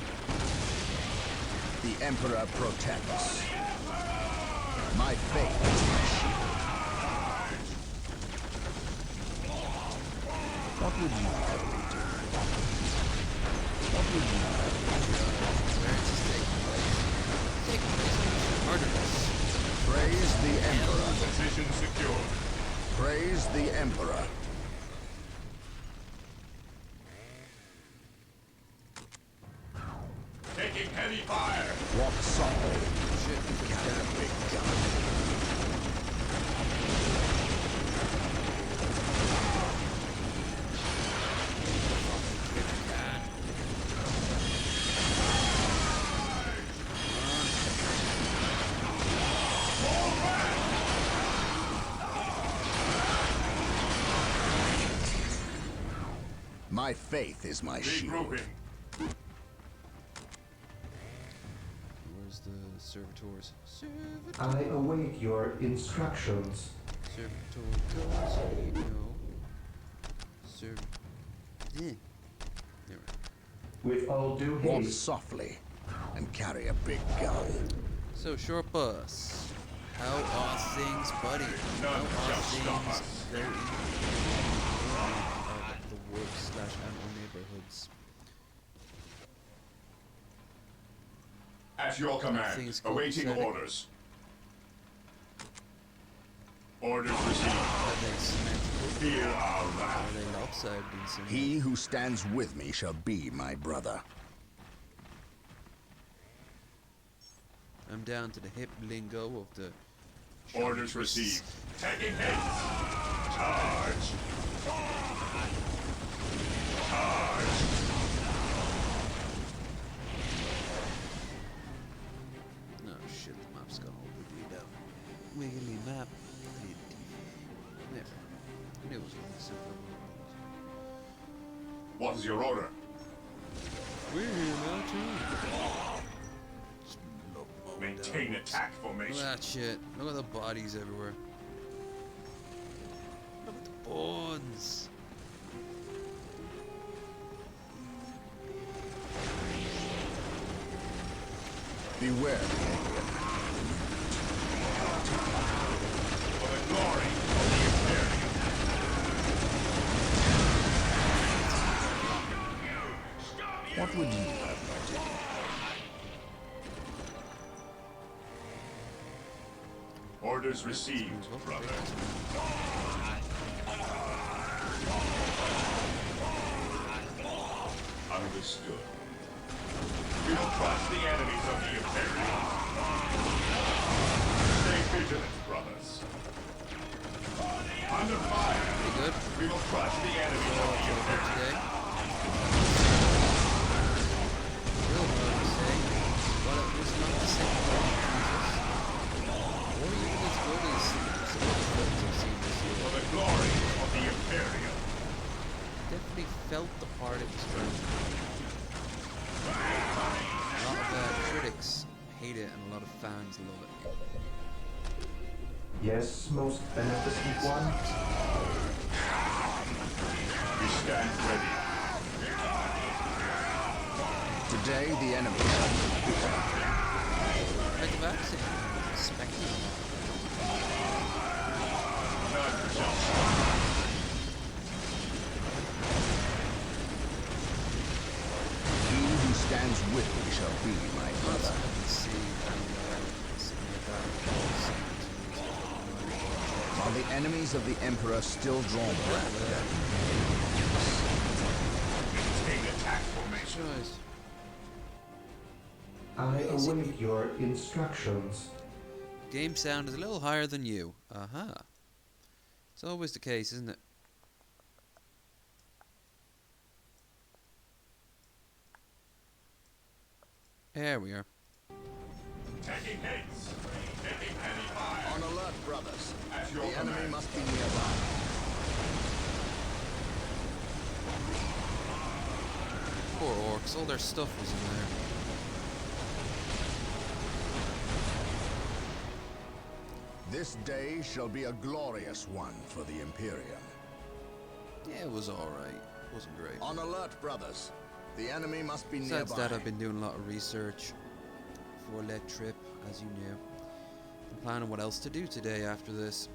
The Emperor protects. My faith is my shield. What would you have me do? What would you have me Where is this taking place? Taking place on Artemis. do? Praise the Emperor. Position secure. Praise the Emperor. Taking heavy fire. Walk softly. Shit, Carry a big gun. My faith is my shield. Regrouping. Where's the servitors? I await your instructions. Servitor goes, you know. There we go. With all due Walk haste, softly and carry a big gun. So, short bus. How are things, buddy? None How are shall stop things us. going of the work/animal neighborhoods? At your command. Things go Awaiting upsetting. orders. Orders received. Are they symmetrical? Feel our Are wrath. they lopsided in some way? He who stands with me shall be my brother. I'm down to the hip lingo of the Orders chartreuse. received. Taking haste. Charge. Charge. Oh shit, the map's gone all wiggly down. Wiggly map. There. I knew it was gonna be simple. What is your order? We're here now too. Maintain attack Look at formation. that shit. Look at the bodies everywhere. Look at the bones. Beware the alien. For the glory of the Imperium. What would you have me do? Orders received, brother. Understood. We will crush the enemies of the Imperium. Stay vigilant, brothers. Under fire. Pretty good. We will crush the enemies of the Imperium. Today. Real hard to say. But it was not the same for Jesus. Or even as good as some of the films I've seen this For year. the glory of the Imperium. Definitely felt the part it was trying to do. A lot of critics hate it and a lot of fans love it. yes, most beneficent one. We stand ready. Today the enemy Like the vaccine. Expecting. None shall stop. he who stands with me shall be my brother. Let's see how something like that. Enemies of the Emperor still draw breath. Maintain attack formation. Choice. I await your instructions. Game sound is a little higher than you. Aha. It's always the case, isn't it? There we are. Taking hits. Taking heavy fire. On alert, brothers. At your The enemy command. must be nearby. Poor orcs, all their stuff was in there. This day shall be a glorious one for the Imperium. Yeah, it was alright. Wasn't great. On alert, brothers. The enemy must be Besides nearby. that, I've been doing a lot of research for Let Trip, as you knew. I'm planning what else to do today after this.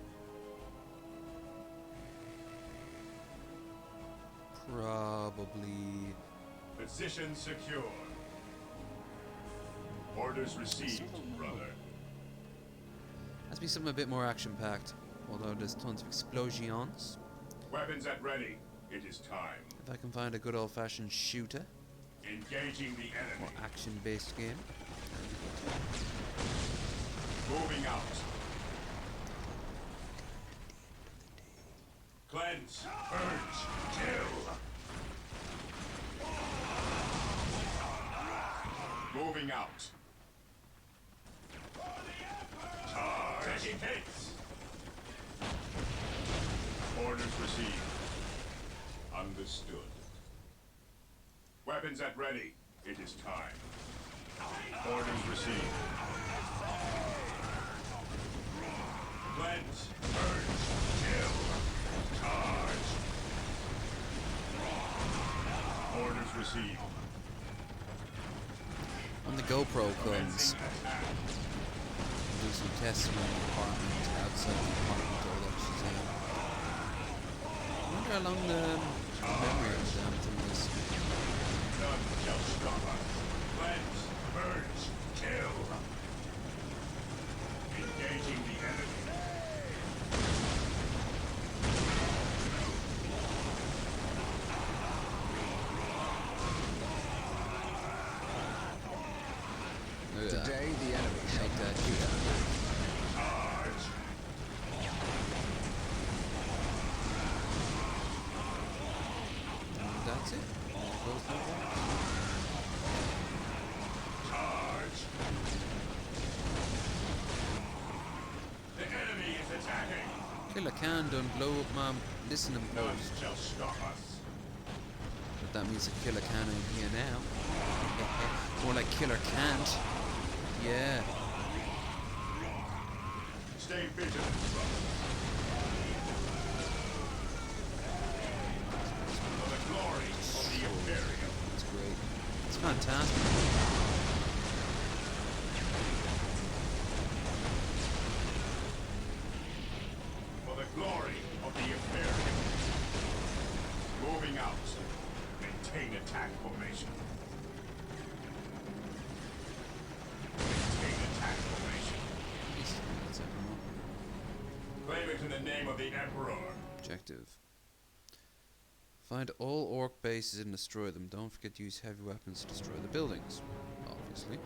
Probably... Position secure. Orders received, brother. Has to be something a bit more action-packed. Although there's tons of explosions. Weapons at ready. It is time. If I can find a good old-fashioned shooter Engaging the or enemy. action-based game. Moving out. Cleanse. Purge. Kill. Moving out. Charge. Taking hits. Orders received. Understood. Weapons at ready. It is time. Orders received. Cleanse. Purge. Kill. Charge. Orders received. When the GoPro comes, Commencing attack. do some tests around the apartment, outside the apartment, all that shit. I wonder how long the memory of the damn thing is. None shall stop us. Cleanse. Purge. Kill. Engaging the enemy. Look at that. Today, the enemy shall Take that, be you Charge. That's it. Close that one. Charge. The enemy is attacking. Killer can done blow up my listening None post. shall stop us. But that means a killer can in here now. More like killer can't. Yeah. Stay vigilant, brother. For the glory of the Imperium. It's great. It's fantastic. For the glory of the Imperium. Moving out. Maintain attack formation. Maintain attack formation. That's everyone. Claim it in the name of the Emperor. Objective. Find all orc bases and destroy them. Don't forget to use heavy weapons to destroy the buildings. Obviously.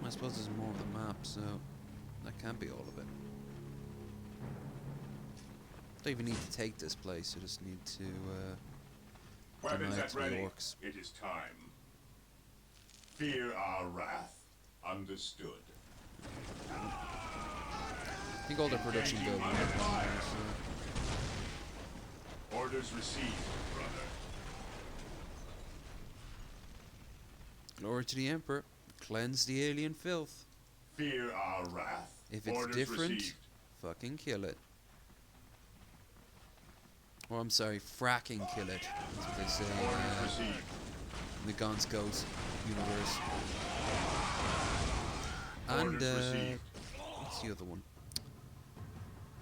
I suppose there's more of the map, so that can't be all of it. Don't even need to take this place, I just need to Weapons deny it at to the ready. orcs. It is time. Fear our wrath. Understood. I think all their production Engaging buildings my are fire. so Orders received, brother. glory to the Emperor. Cleanse the alien filth. Fear our wrath. If it's Orders different, received. fucking kill it. Or I'm sorry, fracking kill it. That's what they say Orders received. in the Gaunt's Ghost universe. And Orders received. what's the other one?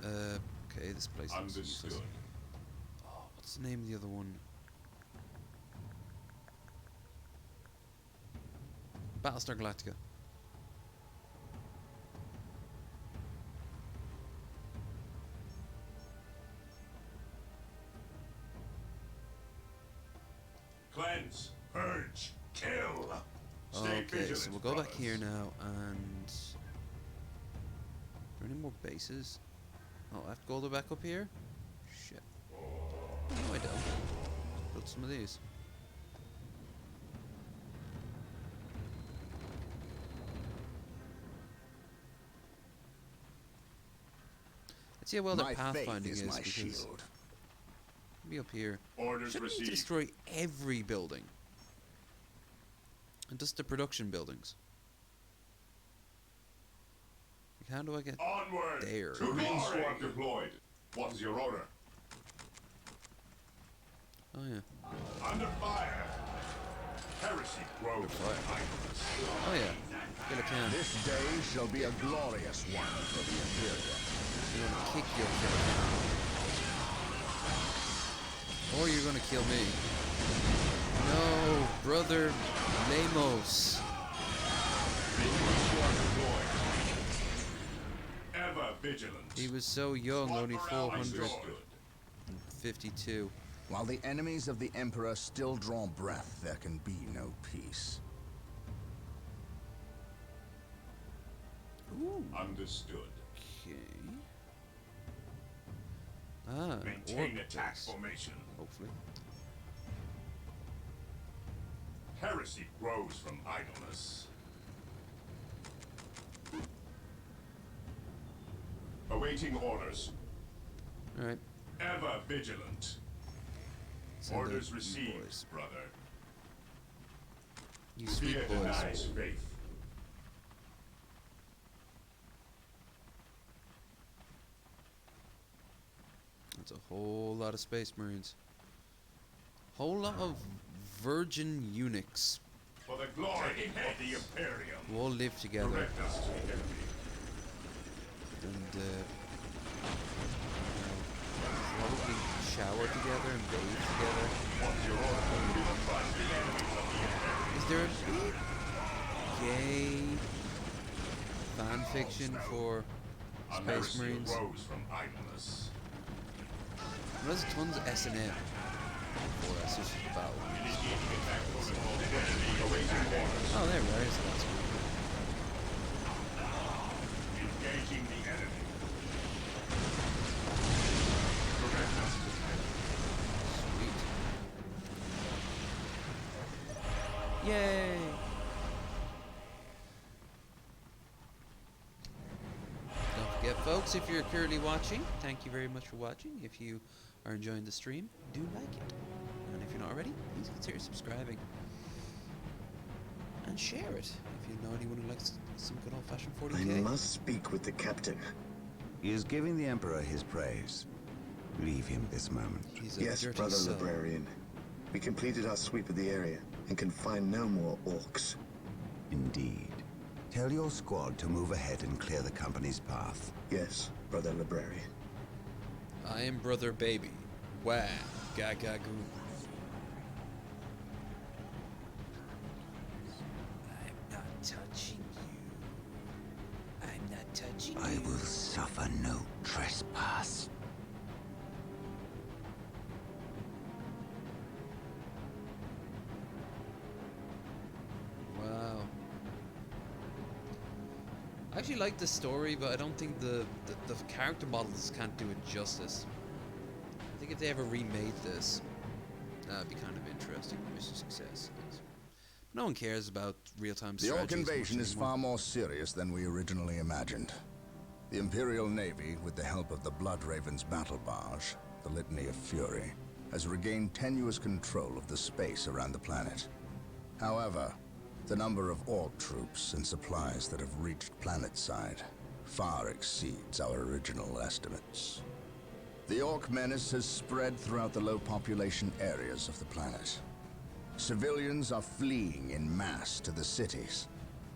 Okay, this place looks useless. Understood. Oh, what's the name of the other one? Battlestar Galactica. Cleanse, purge, kill. Stay Okay, vigilant, so we'll go back brothers. here now, and... Are there any more bases? Oh, I have to go all the way back up here? Shit. No, I don't. Build some of these. Let's see how well their My faith pathfinding is my because shield. be up here. Orders Shouldn't we received. destroy every building? And just the production buildings. Like, how do I get Onward. there? To beam squad deployed. What is your order? Oh yeah. Under fire. Heresy grows from idleness. Oh yeah. Kill a can. This day shall be a glorious one for the Imperium. You're gonna kick your kill a can. Or you're gonna kill me. No, brother Lemos. Ever vigilant. He was so young, Squad only morale is good. 452. While the enemies of the Emperor still draw breath, there can be no peace. Ooh. Understood. Okay. Ah, Maintain orc attack base. formation. Hopefully. Heresy grows from idleness. Awaiting orders. Alright. Ever vigilant. Send Orders out you received, boys. brother. You sweet Fear boys. denies faith. That's a whole lot of space marines. Whole lot of virgin eunuchs For the glory of the Imperium. who all live together Direct us to the enemy. and probably shower together and bathe together. What's your order? We will crush the enemies of the Imperium. Is there a big gay fan fiction for A Space heresy Marines? arose from idleness. There's tons of S&M for us, it's just about. Initiating attack protocol. Enemy awaiting orders. Oh, there it is. That's Engaging the enemy. Direct us to the enemy. sweet. Yay! Don't forget, folks, if you're currently watching, thank you very much for watching. If you are enjoying the stream, do like it. And if you're not already, please consider subscribing. And share it if you know anyone who likes some good old-fashioned I 40k. must speak with the captain. He is giving the Emperor his praise. Leave him this moment. He's a Yes, dirty brother soul. librarian. We completed our sweep of the area and can find no more orcs. Indeed. Tell your squad to move ahead and clear the company's path. Yes, brother librarian. I am Brother Baby. Wah, gaga goo. I'm not touching you. I'm not touching I you. will suffer no trespass. Wow. I actually like the story, but I don't think the character models can't do it justice. I think if they ever remade this, that'd be kind of interesting. Mission success. No one cares about real-time The strategy. Orc as much invasion is anymore. far more serious than we originally imagined. The Imperial Navy, with the help of the Blood Raven's battle barge, the Litany of Fury, has regained tenuous control of the space around the planet. However, the number of Orc troops and supplies that have reached planetside far exceeds our original estimates. The Orc menace has spread throughout the low population areas of the planet. Civilians are fleeing in mass to the cities,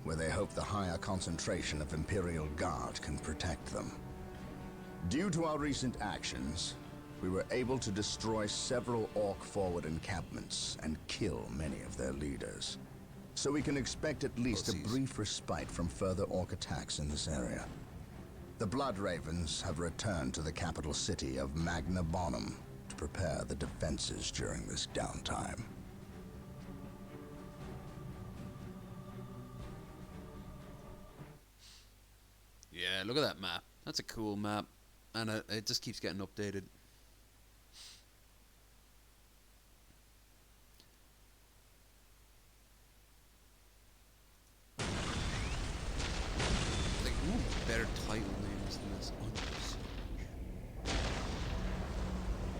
where they hope the higher concentration of Imperial Guard can protect them. Due to our recent actions, we were able to destroy several Orc forward encampments and kill many of their leaders. so we can expect at least a Pussies. brief respite from further orc attacks in this area. The Blood Ravens have returned to the capital city of Magna Bonum to prepare the defenses during this downtime. Yeah, look at that map. That's a cool map. And it just keeps getting updated. Like, ooh, better title names than this.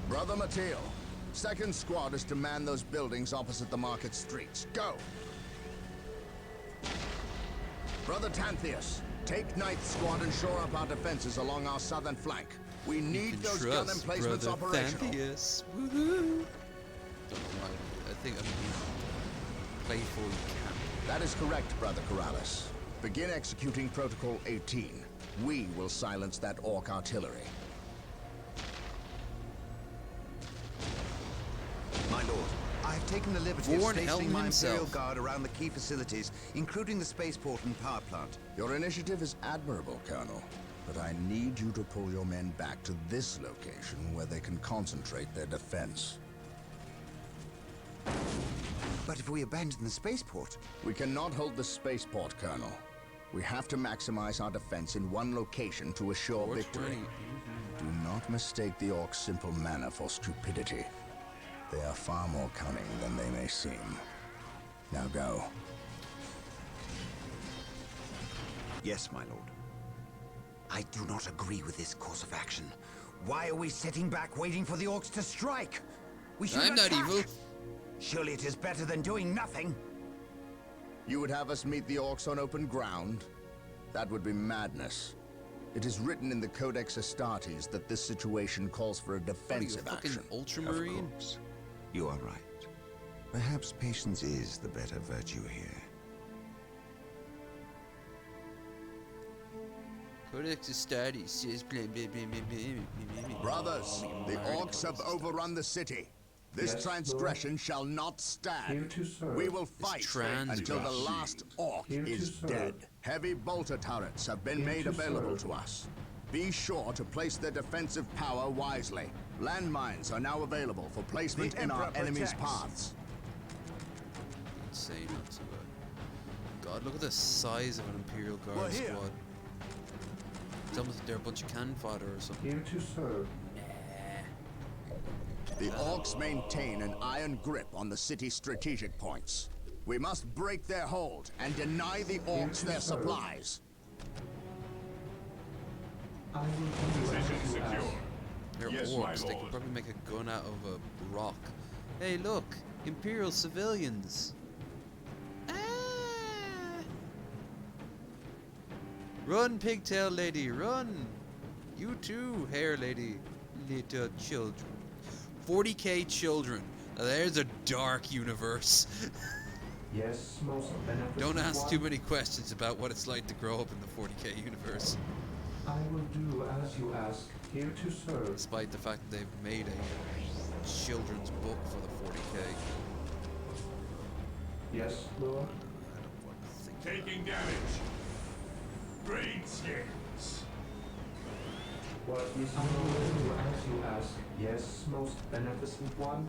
Brother Mateo, 2nd Squad is to man those buildings opposite the market streets. Go! Brother Tantheus, take 9th Squad and shore up our defenses along our southern flank. We need those gun emplacements Brother operational. Thanthius. Woohoo! Don't know why. I think I'm being playful camp. That is correct, Brother Corrales. Begin executing Protocol 18. We will silence that orc artillery. My lord, I have taken the liberty of Vorn stationing Helm my Imperial himself. Guard around the key facilities, including the spaceport and power plant. Your initiative is admirable, Colonel, but I need you to pull your men back to this location where they can concentrate their defense. But if we abandon the spaceport, We cannot hold the spaceport, Colonel. We have to maximize our defense in one location to assure 420. victory. Do not mistake the orcs' simple manner for stupidity. They are far more cunning than they may seem. Now go. yes, my lord. I do not agree with this course of action. Why are we sitting back waiting for the orcs to strike? We should I'm not attack. evil. Surely it is better than doing nothing. You would have us meet the orcs on open ground? That would be madness. It is written in the Codex Astartes that this situation calls for a What are you, defensive a fucking action. ultramarine? Of course. You are right. Perhaps patience is the better virtue here. Codex Astartes says blah, blah, blah, blah, blah, blah, blah. Brothers, the orcs have overrun the city. This Yes, transgression shall not Here stand. to serve. We will fight trans until the Shield. last orc Here to is serve. dead. Heavy bolter turrets have been Here made to available serve. to us. Be sure to place their defensive power wisely. Landmines are now available for placement The in our Emperor enemy's protects. paths. Insane, not so God, look at the size of an Imperial Guard We're here. squad. It's almost like they're a bunch of cannon fodder or something. Here to serve. The orcs maintain an iron grip on the city's strategic points. We must break their hold and deny the orcs to their serve. supplies. I will do Position as you secure. ask. They're Yes, my orcs. They could lord. probably make a gun out of a rock. Hey, look! Imperial civilians! Ah! Run, pigtail lady, run! You too, hair lady. Little children. 40k children. Now there's a dark universe. Yes, most beneficent Don't ask one. too many questions about what it's like to grow up in the 40k universe. I will do as you ask. Here to serve. Despite the fact that they've made a children's book for the 40k. Yes, Lord. I don't want to think. Taking damage. Brain scans. What is I will do as you ask. Yes, most beneficent one.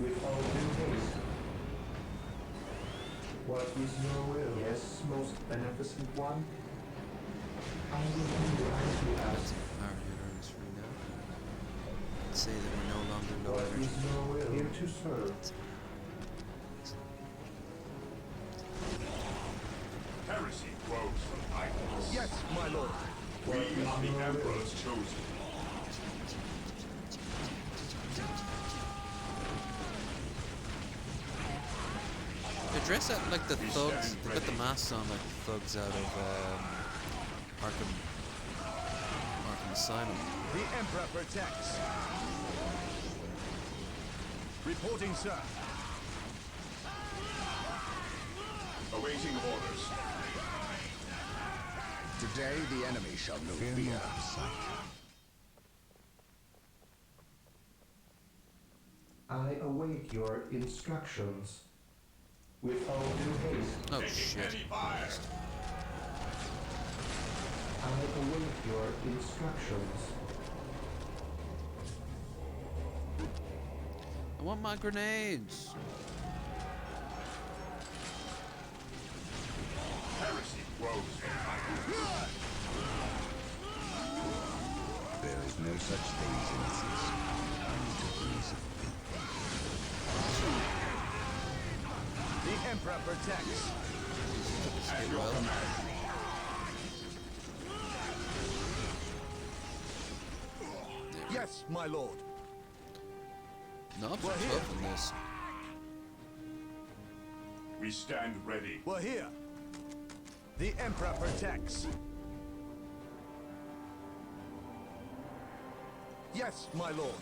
With all due haste. What is your will? Yes, most beneficent one. I will do as you ask. Our heroes free now. Let's say that we're no longer low What energy. is your will? Here to serve. Heresy grows from idleness. Yes, my lord. We are the Emperor's chosen. They dress up like the thugs. They got the masks on like the thugs out of Arkham Asylum. The Emperor protects. Reporting, sir. Awaiting orders. Today the enemy shall know fear. I await your instructions. With all due haste, Oh Taking shit. heavy fire. I await your instructions. I want my grenades. Heresy grows in my boots. There is no such thing as innocence. Only degrees of guilt. The Emperor protects. At your command. Yes, my lord. Knobs We're are here. tough in this. We stand ready. We're here. The Emperor protects. Yes, my lord.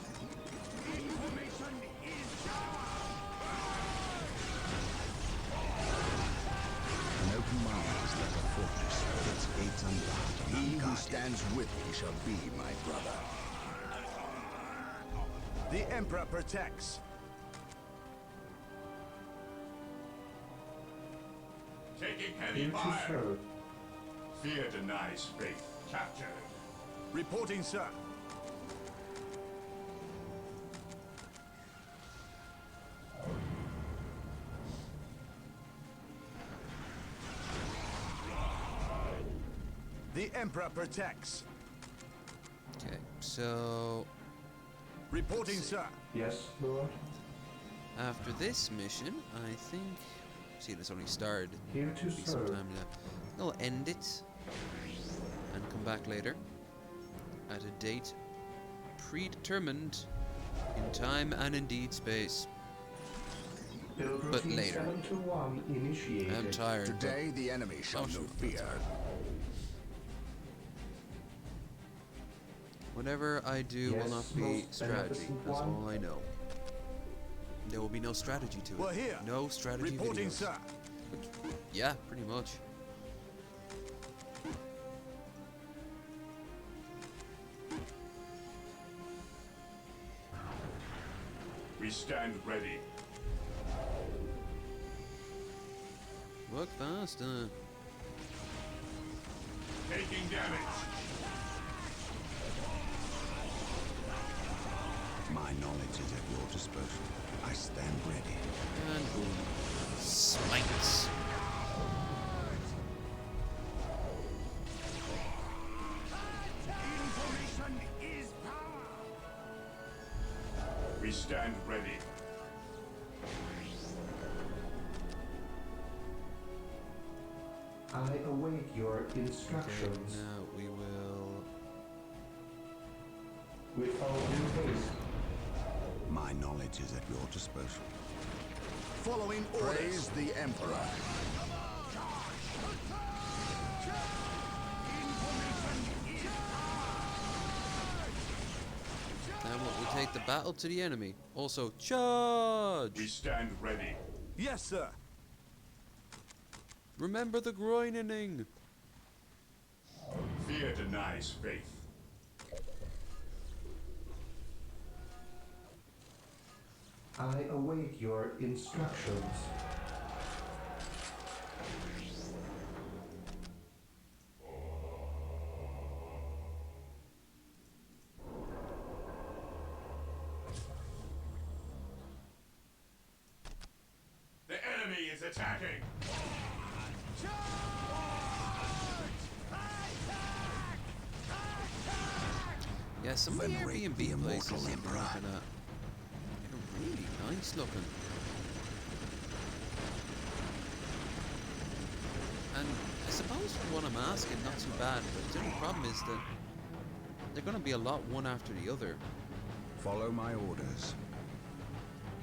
An open mind is like a fortress with its gates unbarred and He who unguarded. stands with me shall be my brother. The Emperor protects. Taking heavy Here to fire. serve. Fear denies faith. Captured. Reporting, sir. The Emperor protects. Okay, so Reporting, sir. Yes, Lord. after this mission, I think. See, it's only started. Here to Be some serve. time left. I'll end it and come back later at a date predetermined in time and indeed space. Build But routine later. 721 initiated. I'm tired. but Today the enemy shall Oh, know sure. fear. whatever I do will Yes, not be most strategy. beneficent That's one. all I know. There will be no strategy to it. We're here. No strategy Reporting, videos. sir. Yeah, pretty much. We stand ready. Work faster. Taking damage. My knowledge is at your disposal. I stand ready. And boom. Spikes. We stand ready. I await your Okay, instructions. now we will. With all due haste. My knowledge is at your disposal. Following orders. Praise the Emperor. Now what, we take the battle to the enemy. Also, charge! We stand ready. Yes, sir. Remember the groining. Fear denies faith. I await your instructions. The enemy is attacking. Yeah, some of the Venerate the Airbnb immortal places I'm emperor. looking at. They're really nice looking. And I suppose for what I'm asking, not too bad, but the only problem is that they're going to be a lot one after the other. Follow my orders.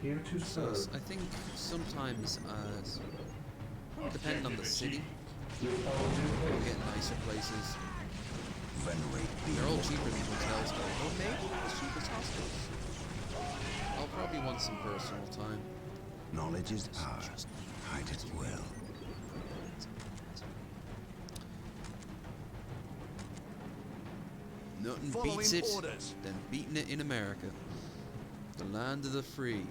Here to So serve. I think sometimes, depending on the city, With all due you'll haste. get nicer places. Venerate the They're all immortal cheaper than emperor. hotels, though. Or maybe not as cheap as hostels. I'll probably want some personal time. Knowledge is power. Hide it well. Nothing Following beats it orders. than beating it in America. The land of the free.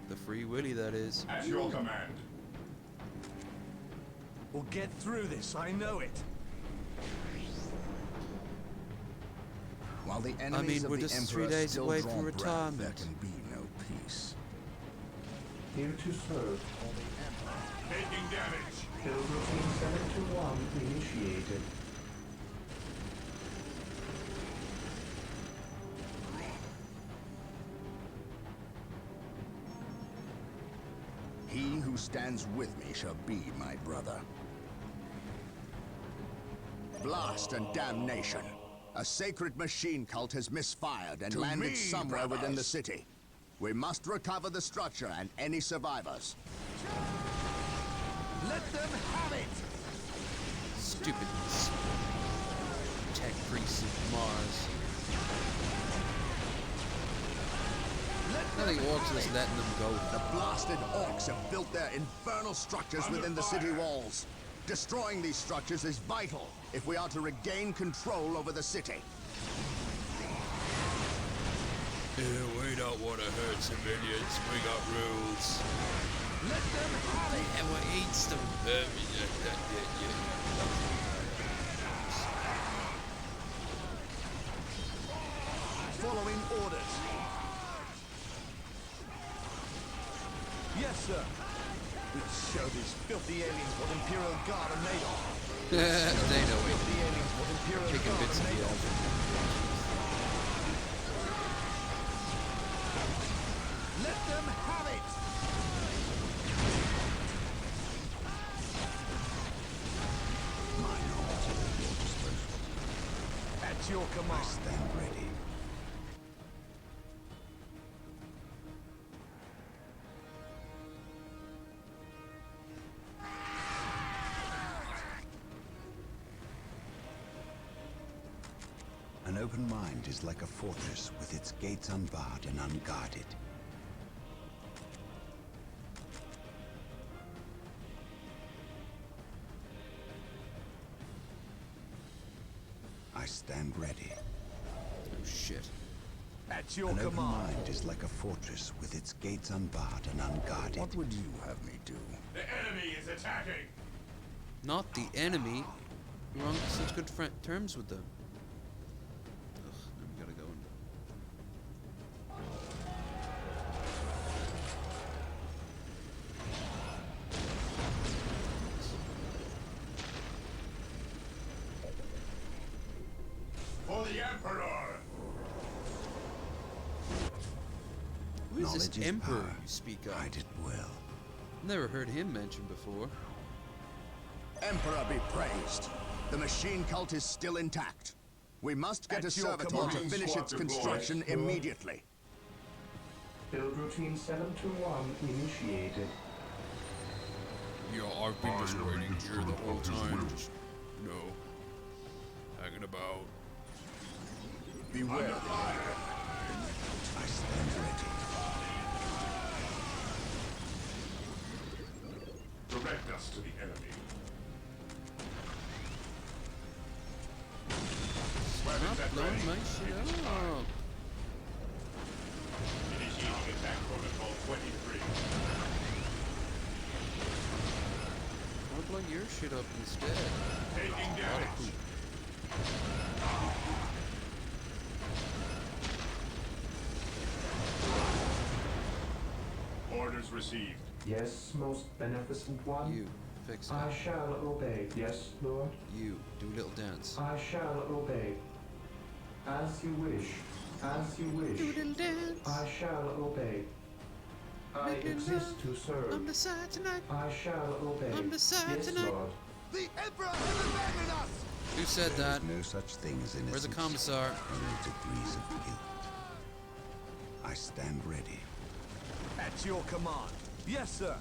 The free Willy, that is. At your command. We'll get through this, I know it. While the enemies we're of the just Emperor 3 days still away draw from breath, retirement. there can be no peace. Here to serve. Taking damage. Build routine 721 initiated. He who stands with me shall be my brother. Blast and damnation! A sacred machine cult has misfired and landed somewhere within the city. We must recover the structure and any survivors. Let them have it! Stupid tech priests of Mars. I think Orcs was letting them go. The blasted orcs have built their infernal structures within the city walls. Destroying these structures is vital if we are to regain control over the city. We don't want to hurt civilians. We got rules. Let them have it! And what eats them? Following orders. Yes, sir. Let's show these filthy aliens what Imperial Guard are made of. They know it. Filthy aliens what Imperial Picking Guard bits are of made the of. alpha. Let them have it! My knowledge is at your disposal. At your I command. stand ready. An open mind is like a fortress with its gates unbarred and unguarded. I stand ready. Oh shit. At your An open command. mind is like a fortress with its gates unbarred and unguarded. What would you have me do? The enemy is attacking. Not the enemy. We're on such good terms with them. Ugh, now we gotta go and... For the Emperor. Who is Knowledge this is emperor power. you speak of? Guide it well. Never heard him mentioned before. Emperor be praised. The machine cult is still intact. We must get At a your servitor command. to finish its construction immediately. Build routine 721 initiated. Yeah, I've been just waiting here the whole time. Just, hanging about. Beware. I stand ready. Direct us to the enemy. Weapons Not at blowing ready. my shit up. Initiating attack protocol 23. I'll blow your shit up instead. Taking Lot of damage. poop. Orders received. Yes, most beneficent one. You, fix it. I shall obey. Yes, Lord. You, do a little dance. I shall obey. As you wish. As you wish. Do a little dance. I shall obey. I Making exist love to serve. on the side tonight. I shall obey. On the side Yes, tonight. Lord. The Emperor has abandoned us! Who said There that? is no such thing as innocence. Where's the commissar? Only degrees of guilt. I stand ready. At your command. Yes, sir.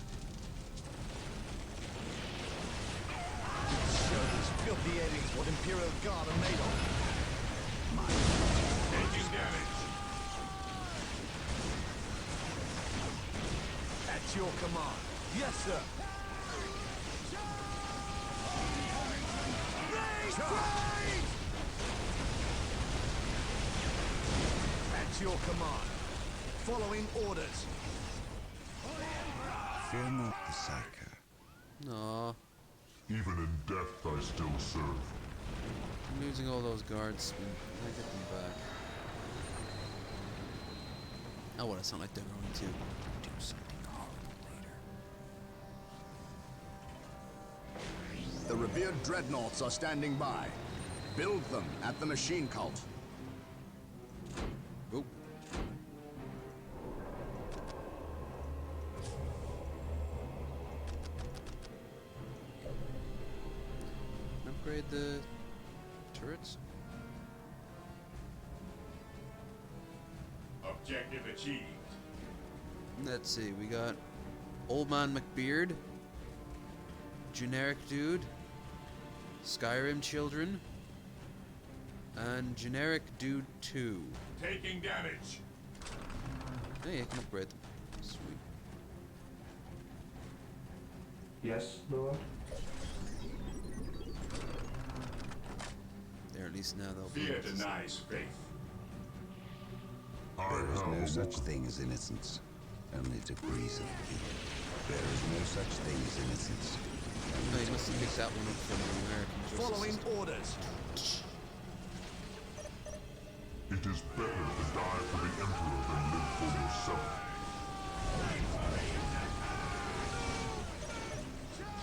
Show these filthy aliens what Imperial Guard are made of. Taking damage. At your command. Yes, sir. Raise praise! At your command. Following orders. Fear not the Psyker. Aw. Even in death, I still serve. I'm losing all those guards. Can I get them back? Oh, well, it's not like they're going to do something horrible later. The revered dreadnoughts are standing by. Build them at the machine cult. Oh. Upgrade the turrets. Objective achieved. Let's see, we got Old Man McBeard, Generic Dude, Skyrim Children, and Generic Dude 2. Taking damage. Hey, I can upgrade them. Sweet. Yes, Lord. There, at least now they'll be Fear able to see. denies faith. There is no such thing as innocence, only degrees of guilt. There is no such thing as innocence. Oh, you must have picked that one up from the American Justice Following System. orders. It is better to die for the Emperor than live for yourself.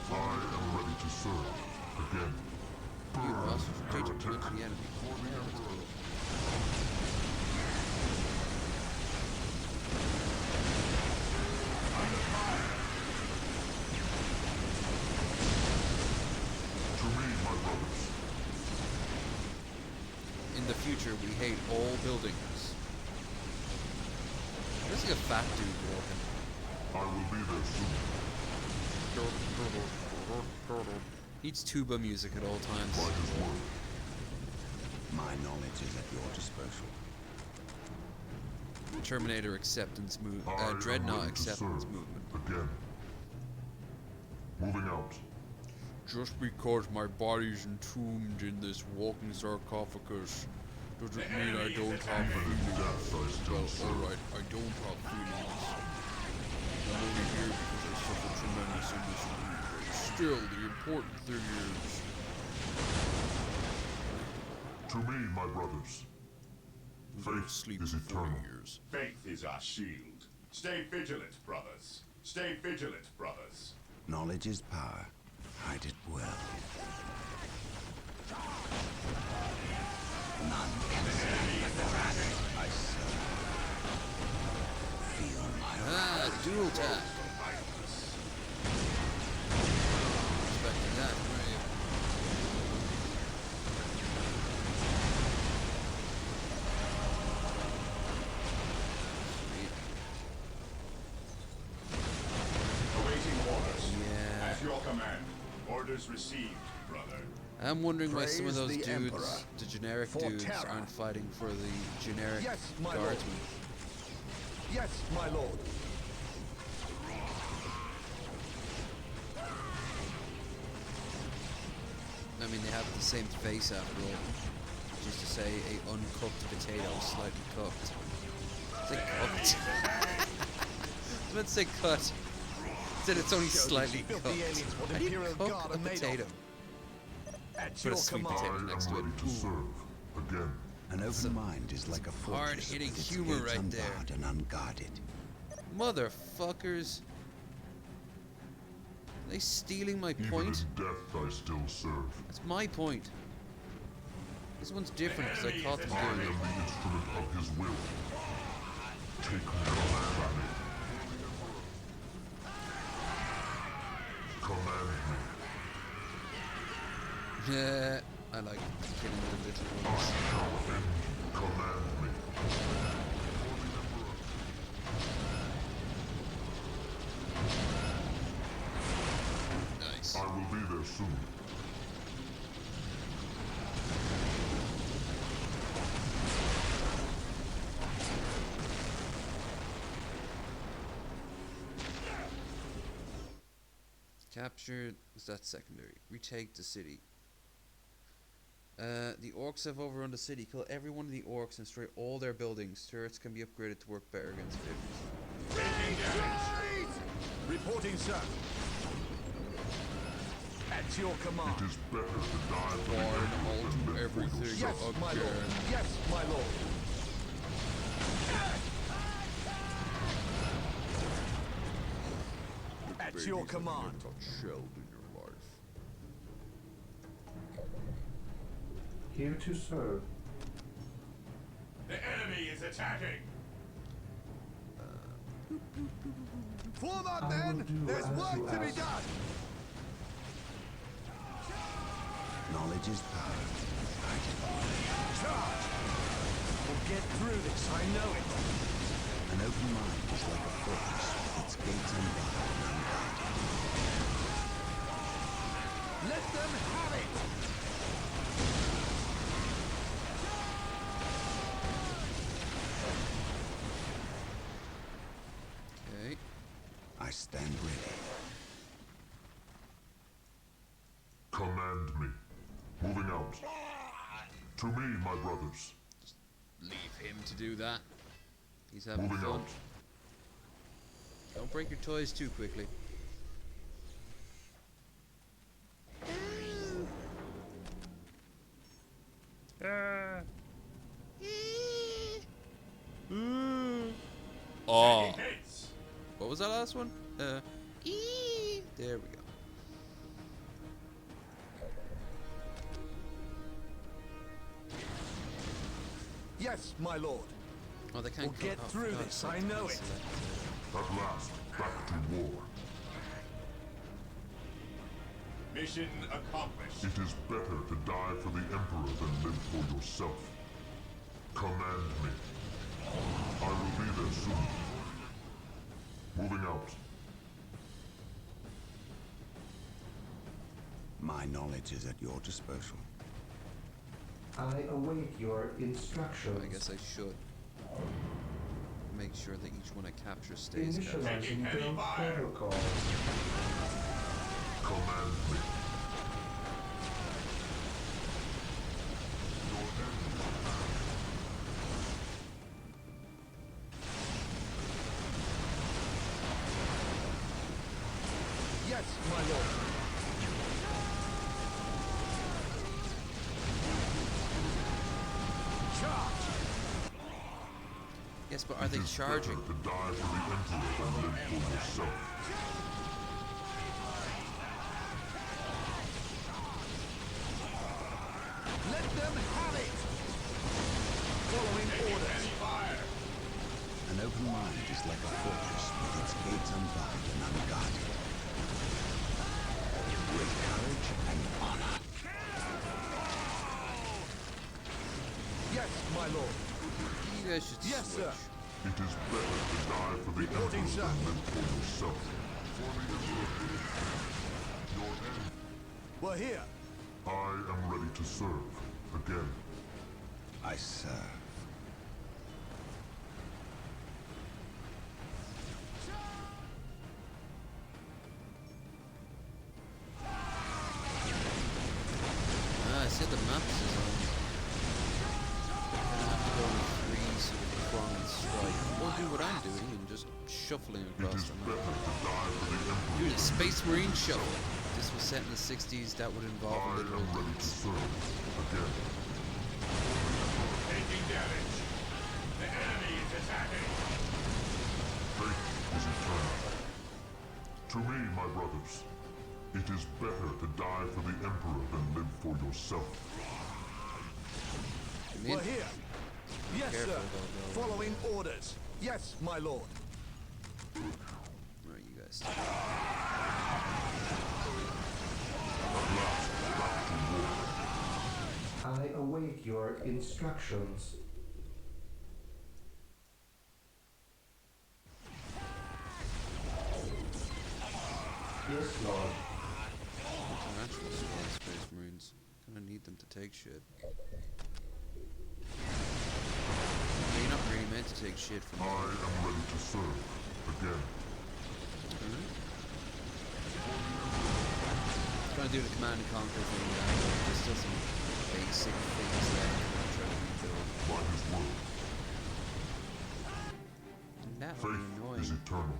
I am ready to serve again. You boss, strategic point to the enemy. Yeah, that's cool. To me, my brothers, In the future, we hate all buildings. There's like a fat dude walking. I will be there soon. Eats tuba music at all times. By his word. My knowledge is at your disposal. Terminator acceptance move. I am Dreadnought ready to acceptance serve movement. again. Moving out. Just because my body's entombed in this walking sarcophagus doesn't mean I don't have Even in feelings. death, I still Well, serve. alright, I don't have feelings. I'm only here because I suffered tremendous misery. Still, the important thing is... To me, my brothers, I'm going to faith sleep is for 40 eternal. years. Faith is our shield. Stay vigilant, brothers. Stay vigilant, brothers. Knowledge is power. Hide it well. None can stand the wrath I serve. Feel my Ah, dual tap. Expecting that, were you? Sweet. Awaiting orders. Yeah. At your command. Orders received, brother. I'm wondering why some of Praise those the dudes, Emperor the generic for dudes, terror. aren't fighting for the generic Yes, my lord. guardsmen. Yes, my lord. I mean, they have the same face after all. Just to say, a uncooked potato is slightly cooked. Say cooked. I meant to say cut. Said it's only Show these slightly filthy cooked. aliens what How do you Imperial cook Guard a are made of. potato? At Put your a sweet command. potato I next am to it. ready to serve again. An open mind is like a fortress hard-hitting with its humor gates right there. unbarred and unguarded. Motherfuckers. Are they stealing my Even point? in death, I still serve. That's my point. This one's different because I caught them I am doing the it. instrument of his will. Take command. Command me. Yeah, I like killing the little I ones. shall end. Command me. Nice. I will be there soon. Capture, is that secondary? Retake the city. The orcs have overrun the city. Kill every one of the orcs and destroy all their buildings. Turrets can be upgraded to work better against vehicles. Reporting, sir. At your command. It is better to die for the Fine, Emperor I'll than do live for everything. Yes, yourself. my lord. again. Yes, my lord. At your command. Got shelled in your life. Here to serve. The enemy is attacking. Form up, I will men! do There's as work you to be ask. done! Knowledge is power. Charge! We'll get through this, I know it. An open mind is like a fortress with its gates unbarred and unguarded. Let them have it! Okay. I stand ready. Command me. Moving out. To me, my brothers. Leave him to do that. He's having Moving fun. out. Don't break your toys too quickly. Oh, Hates. what was that last one? There we go. Yes, my lord. Oh, they can't We'll get oh, through for God's this, sake, I they know can't it. select, At last, back to war. Mission accomplished. It is better to die for the Emperor than live for yourself. Command me. I will be there soon. Moving out. My knowledge is at your disposal. I await your instructions. I guess I should make sure that each one I capture stays captured. Initializing build protocol. Command me. Yes, my lord. Charge! Yes, but are they charging? To die for the Emperor than live for yourself. Let them have it! Following orders. An open mind is like a fortress with its gates unbarred and unguarded. With courage and honor. Yes, my lord. You guys should Yes, switch. sir. It is better to die for the Reporting, Emperor sir. than live for yourself. For the Emperor. Your end. We're here. I am ready to serve. Again. I serve. I said the maps is on. Gonna have to go with 3 sort of pronged strike. Or do what I'm doing and just shuffling It across is the better map. to die for the Emperor. Dude, a Space Marine shuffle. If this was set in the 60s, that would involve I literal am ready to dance. serve. Again. Taking damage. The enemy is attacking. Fate is eternal. To me, my brothers, it is better to die for the Emperor than live for yourself. Come in. We're here. Yes, Careful, sir. though, Following orders. Yes, my lord. Alright, you guys. I await your instructions. Yes, Lord. International squad Space Marines. Gonna need them to take shit. You're not really meant to take shit from I am ready to serve. Again. Trying to do the command and conquer thing now, but there's still some basic things that I'm trying to rebuild. By his word. And that would be Faith is annoying. eternal.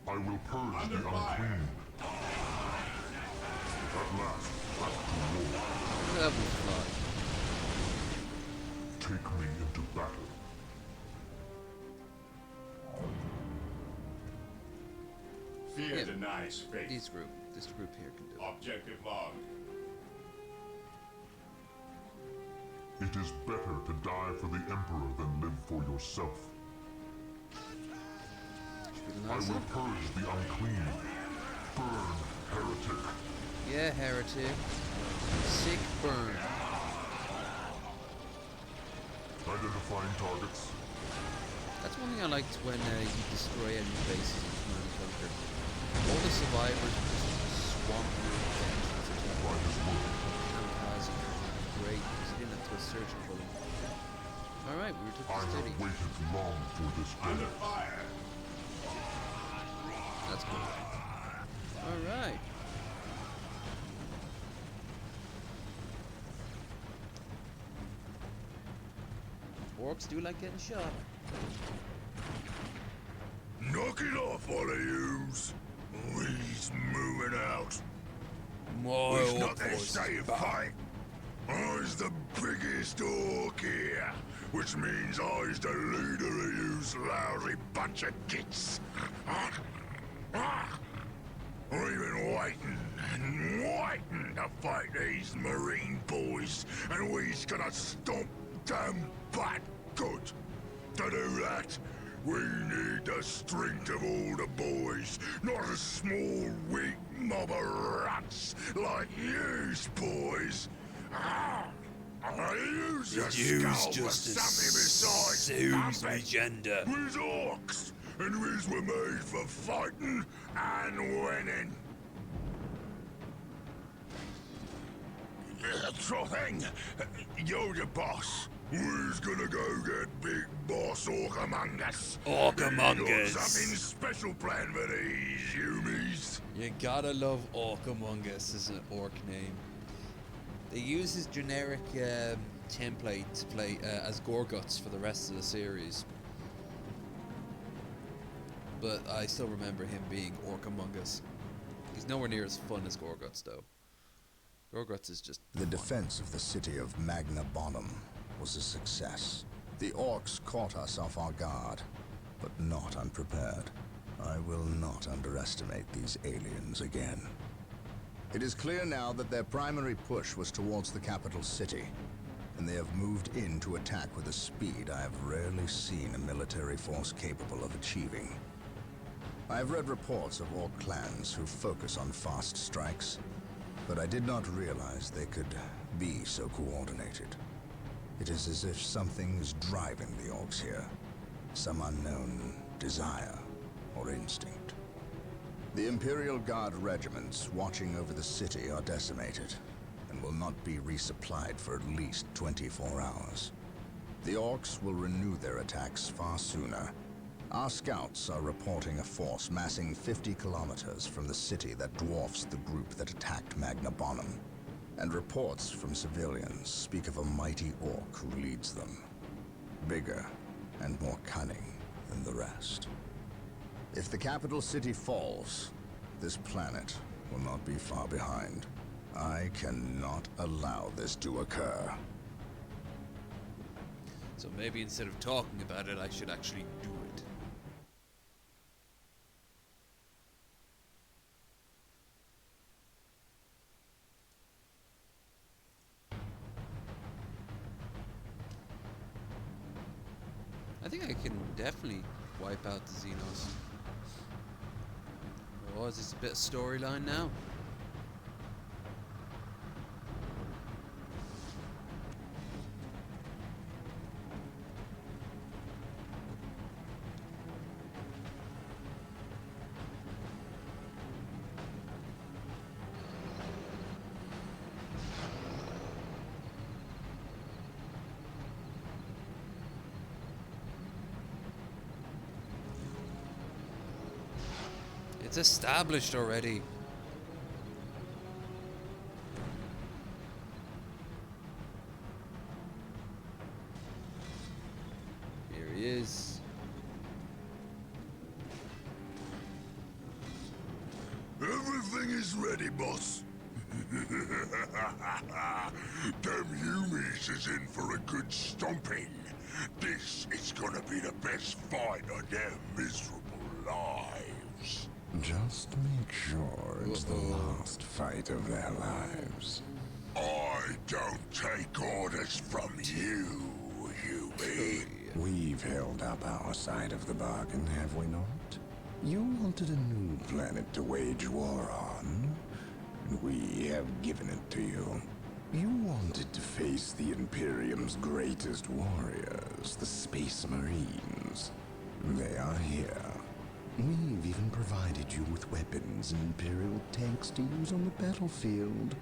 I will purge the unclean. At last, back to war. That was fly. Take me into battle. Fear Yeah. denies faith. This group here can do it. Objective log. It is better to die for the Emperor than live for yourself. Should we I announce will it? purge the unclean. Burn, heretic. Yeah, heretic. Sick burn. Identifying targets. That's one thing I liked when you destroy enemy bases in Command and Conquer. All the survivors just swamp you with vengeance attack. By his word. Kamikaze. Great, because you didn't have to go searching for them. Alright, we took I the have city. waited long for this Under day. fire. That's cool. Alright. Orcs do like getting shot. Knock it off, all of yous. He's moving out. My It's not their state of fight. I's the biggest orc here, which means I's the leader of yous lousy bunch of gits. I've been waiting and waiting to fight these marine boys, and we's gonna stomp them back good. To do that, we need the strength of all the boys, not a small, weak mob of rats like yous boys. Use your skull for something besides pumping. gender. We's orcs, and we's were made for fighting and winning. Sure thing. You're the boss. We's gonna go get Big Boss Orc among us. Orc among He got us. something special planned for these humies. You gotta love Orc Among Us as an orc name. They use his generic template to play as Gorguts for the rest of the series. But I still remember him being Orc Among Us. He's nowhere near as fun as Gorguts, though. Gorguts is just The defense of the city of Magna Bonum was a success. The orcs caught us off our guard, but not unprepared. I will not underestimate these aliens again. It is clear now that their primary push was towards the capital city, and they have moved in to attack with a speed I have rarely seen a military force capable of achieving. I have read reports of orc clans who focus on fast strikes, but I did not realize they could be so coordinated. It is as if something is driving the orcs here, some unknown desire or instinct. The Imperial Guard regiments watching over the city are decimated and will not be resupplied for at least 24 hours. The orcs will renew their attacks far sooner. Our scouts are reporting a force massing 50 kilometers from the city that dwarfs the group that attacked Magna Bonum. And reports from civilians speak of a mighty orc who leads them. Bigger and more cunning than the rest. If the capital city falls, this planet will not be far behind. I cannot allow this to occur. so maybe instead of talking about it, I should actually do it. I think I can definitely wipe out the Xenos. Oh, is this a bit of storyline now? It's established already. Here he is. Everything is ready, boss. Them Yumis is in for a good stomping. This is gonna be the best fight of their miserable lives. Just make sure it's the last fight of their lives. I don't take orders from you, Yumi. We've held up our side of the bargain, have we not? You wanted a new planet to wage war on, and we have given it to you. You wanted to face the Imperium's greatest warriors, the Space Marines. They are here. We've even provided you with weapons and Imperial tanks to use on the battlefield.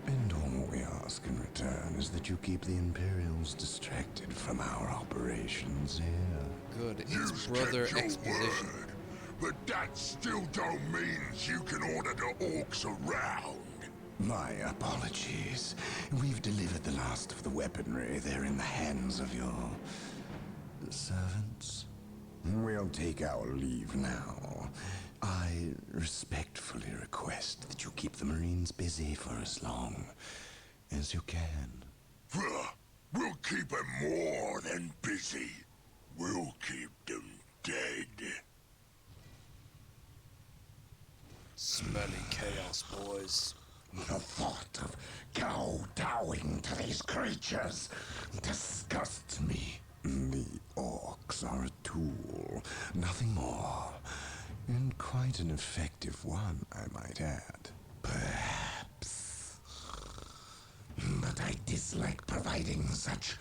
And all we ask in return is that you keep the Imperials distracted from our operations here. Good. It's You've brother kept your exposition. word, but that still don't mean you can order the orcs around. My apologies. We've delivered the last of the weaponry. They're in the hands of your servants. We'll take our leave now. I respectfully request that you keep the Marines busy for as long as you can. We'll keep them more than busy. We'll keep them dead. Smelly chaos, boys. The thought of kowtowing to these creatures disgusts me. The orcs are a tool, nothing more. And quite an effective one, I might add. Perhaps. But I dislike providing such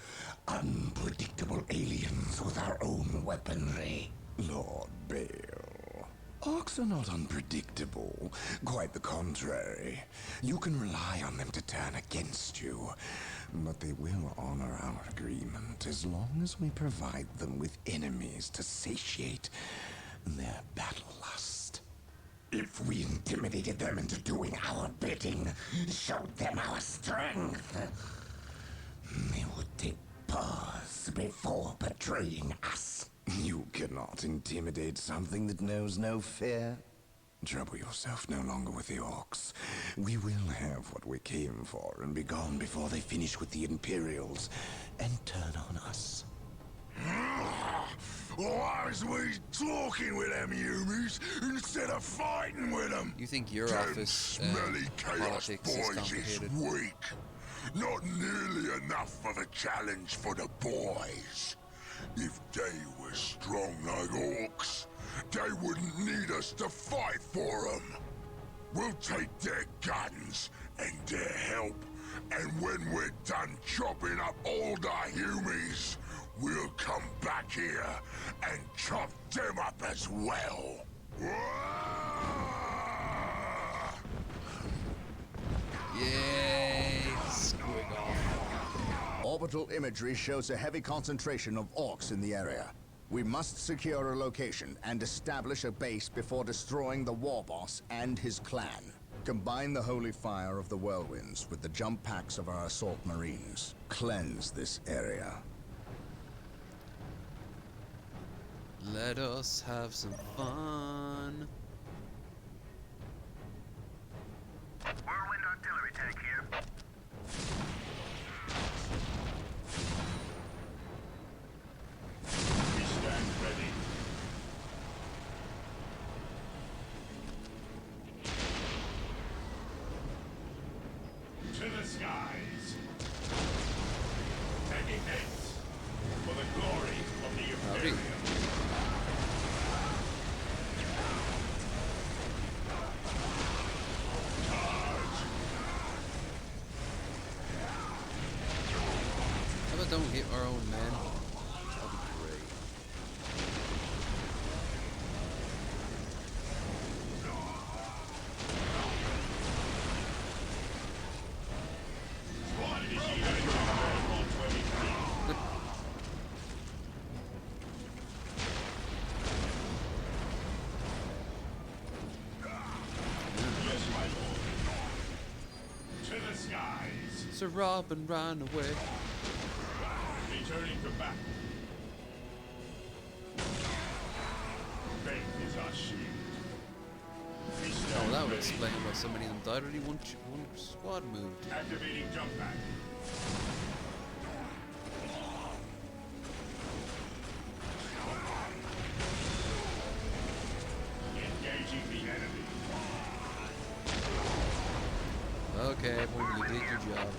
unpredictable aliens with our own weaponry. Lord Bale, orcs are not unpredictable. Quite the contrary. You can rely on them to turn against you. But they will honor our agreement as long as we provide them with enemies to satiate their battle lust. If we intimidated them into doing our bidding, showed them our strength, they would take pause before betraying us. You cannot intimidate something that knows no fear. Trouble yourself no longer with the orcs. We will have what we came for and be gone before they finish with the Imperials and turn on us. Why is we talking with them Yumis instead of fighting with them? You think your Them office smelly chaos politics is boys is complicated? weak. Not nearly enough of a challenge for the boys. If they were strong like orcs, they wouldn't need us to fight for them. We'll take their guns and their help, and when we're done chopping up all the Humies, we'll come back here and chop them up as well. Yay! Squig off. Orbital imagery shows a heavy concentration of orcs in the area. We must secure a location and establish a base before destroying the war boss and his clan. Combine the holy fire of the whirlwinds with the jump packs of our assault marines. Cleanse this area. Let us have some fun. Whirlwind artillery tank here. We stand ready. To the skies. Taking hits for the glory of the Howdy. Imperium. How about don't hit our own men? That'd be great. Squad initiated. Roll 23. Yes, my lord. To the skies. Sir Robin ran away. Returning to battle. Faith is our shield. Oh, that would explain why so many of them died. Only one squad moved. Activating jump back. Engaging the enemy. Okay, everyone, you did your job.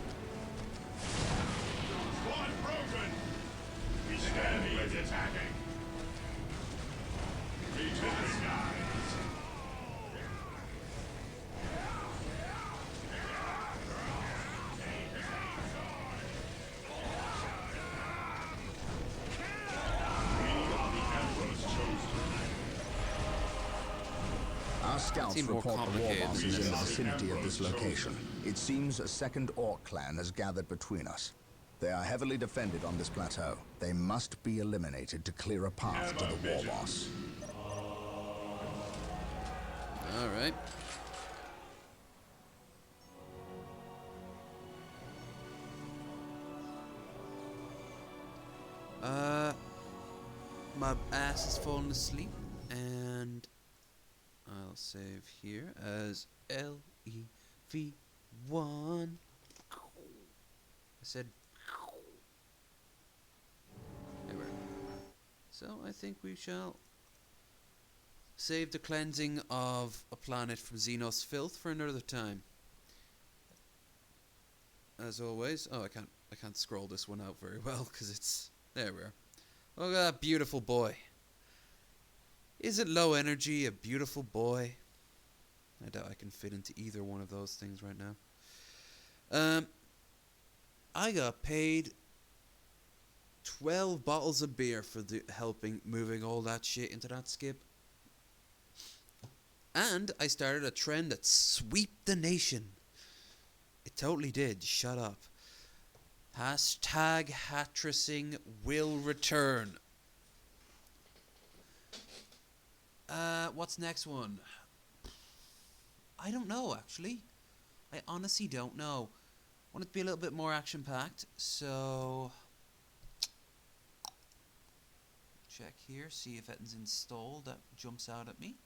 Squad broken. The enemy is attacking. Me to the skies. Our scouts Seemed more report the war complicated boss than is in the this. vicinity of this location. It seems a second orc clan has gathered between us. They are heavily defended on this plateau. They must be eliminated to clear a path to the war boss. Alright. My ass is falling asleep, and I'll save here as LEV1. I said. There we go. So I think we shall save the cleansing of a planet from Xenos filth for another time. As always, I can't scroll this one out very well because it's there. We are. Look at that beautiful boy. Isn't low energy a beautiful boy? I doubt I can fit into either one of those things right now. I got paid 12 bottles of beer for moving all that shit into that skip. And I started a trend that swept the nation. It totally did. Shut up. Hashtag Hattressing will return. What's next one? I don't know, actually. I honestly don't know. I want it to be a little bit more action-packed, so... check here, see if anything's installed that jumps out at me.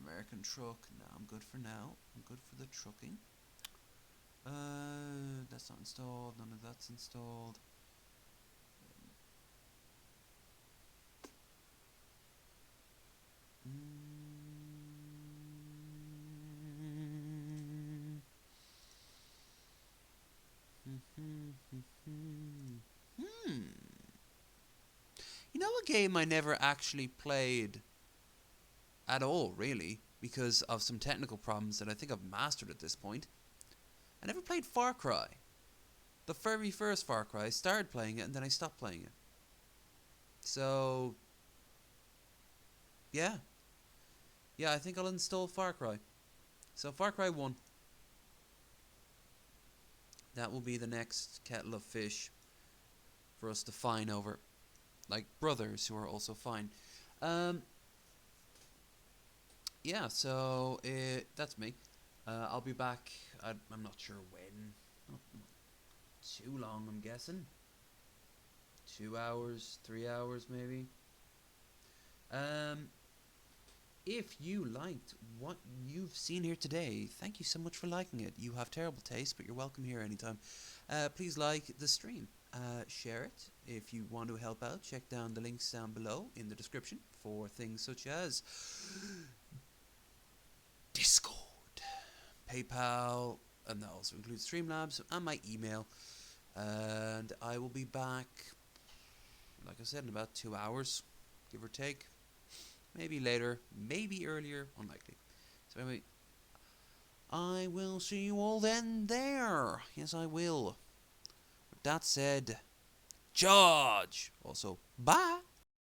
American truck. No, I'm good for now. I'm good for the trucking. That's not installed. None of that's installed. You know, a game I never actually played at all, really, because of some technical problems that I think I've mastered at this point. I never played Far Cry. The very first Far Cry, I started playing it and then I stopped playing it. So, yeah. Yeah, I think I'll install Far Cry. So, Far Cry 1. That will be the next kettle of fish for us to fine over. Like brothers who are also fine. Yeah, so that's me. I'll be back. I'm not sure when. Not too long, I'm guessing. 2 hours, 3 hours, maybe. If you liked what you've seen here today, thank you so much for liking it. You have terrible taste, but you're welcome here anytime. Please like the stream. Share it. If you want to help out, check down the links down below in the description for things such as Discord, PayPal, and that also includes Streamlabs and my email. And I will be back, like I said, in about 2 hours, give or take. Maybe later, maybe earlier, unlikely. So anyway, I will see you all then there. Yes, I will. With that said, charge. Also, bye.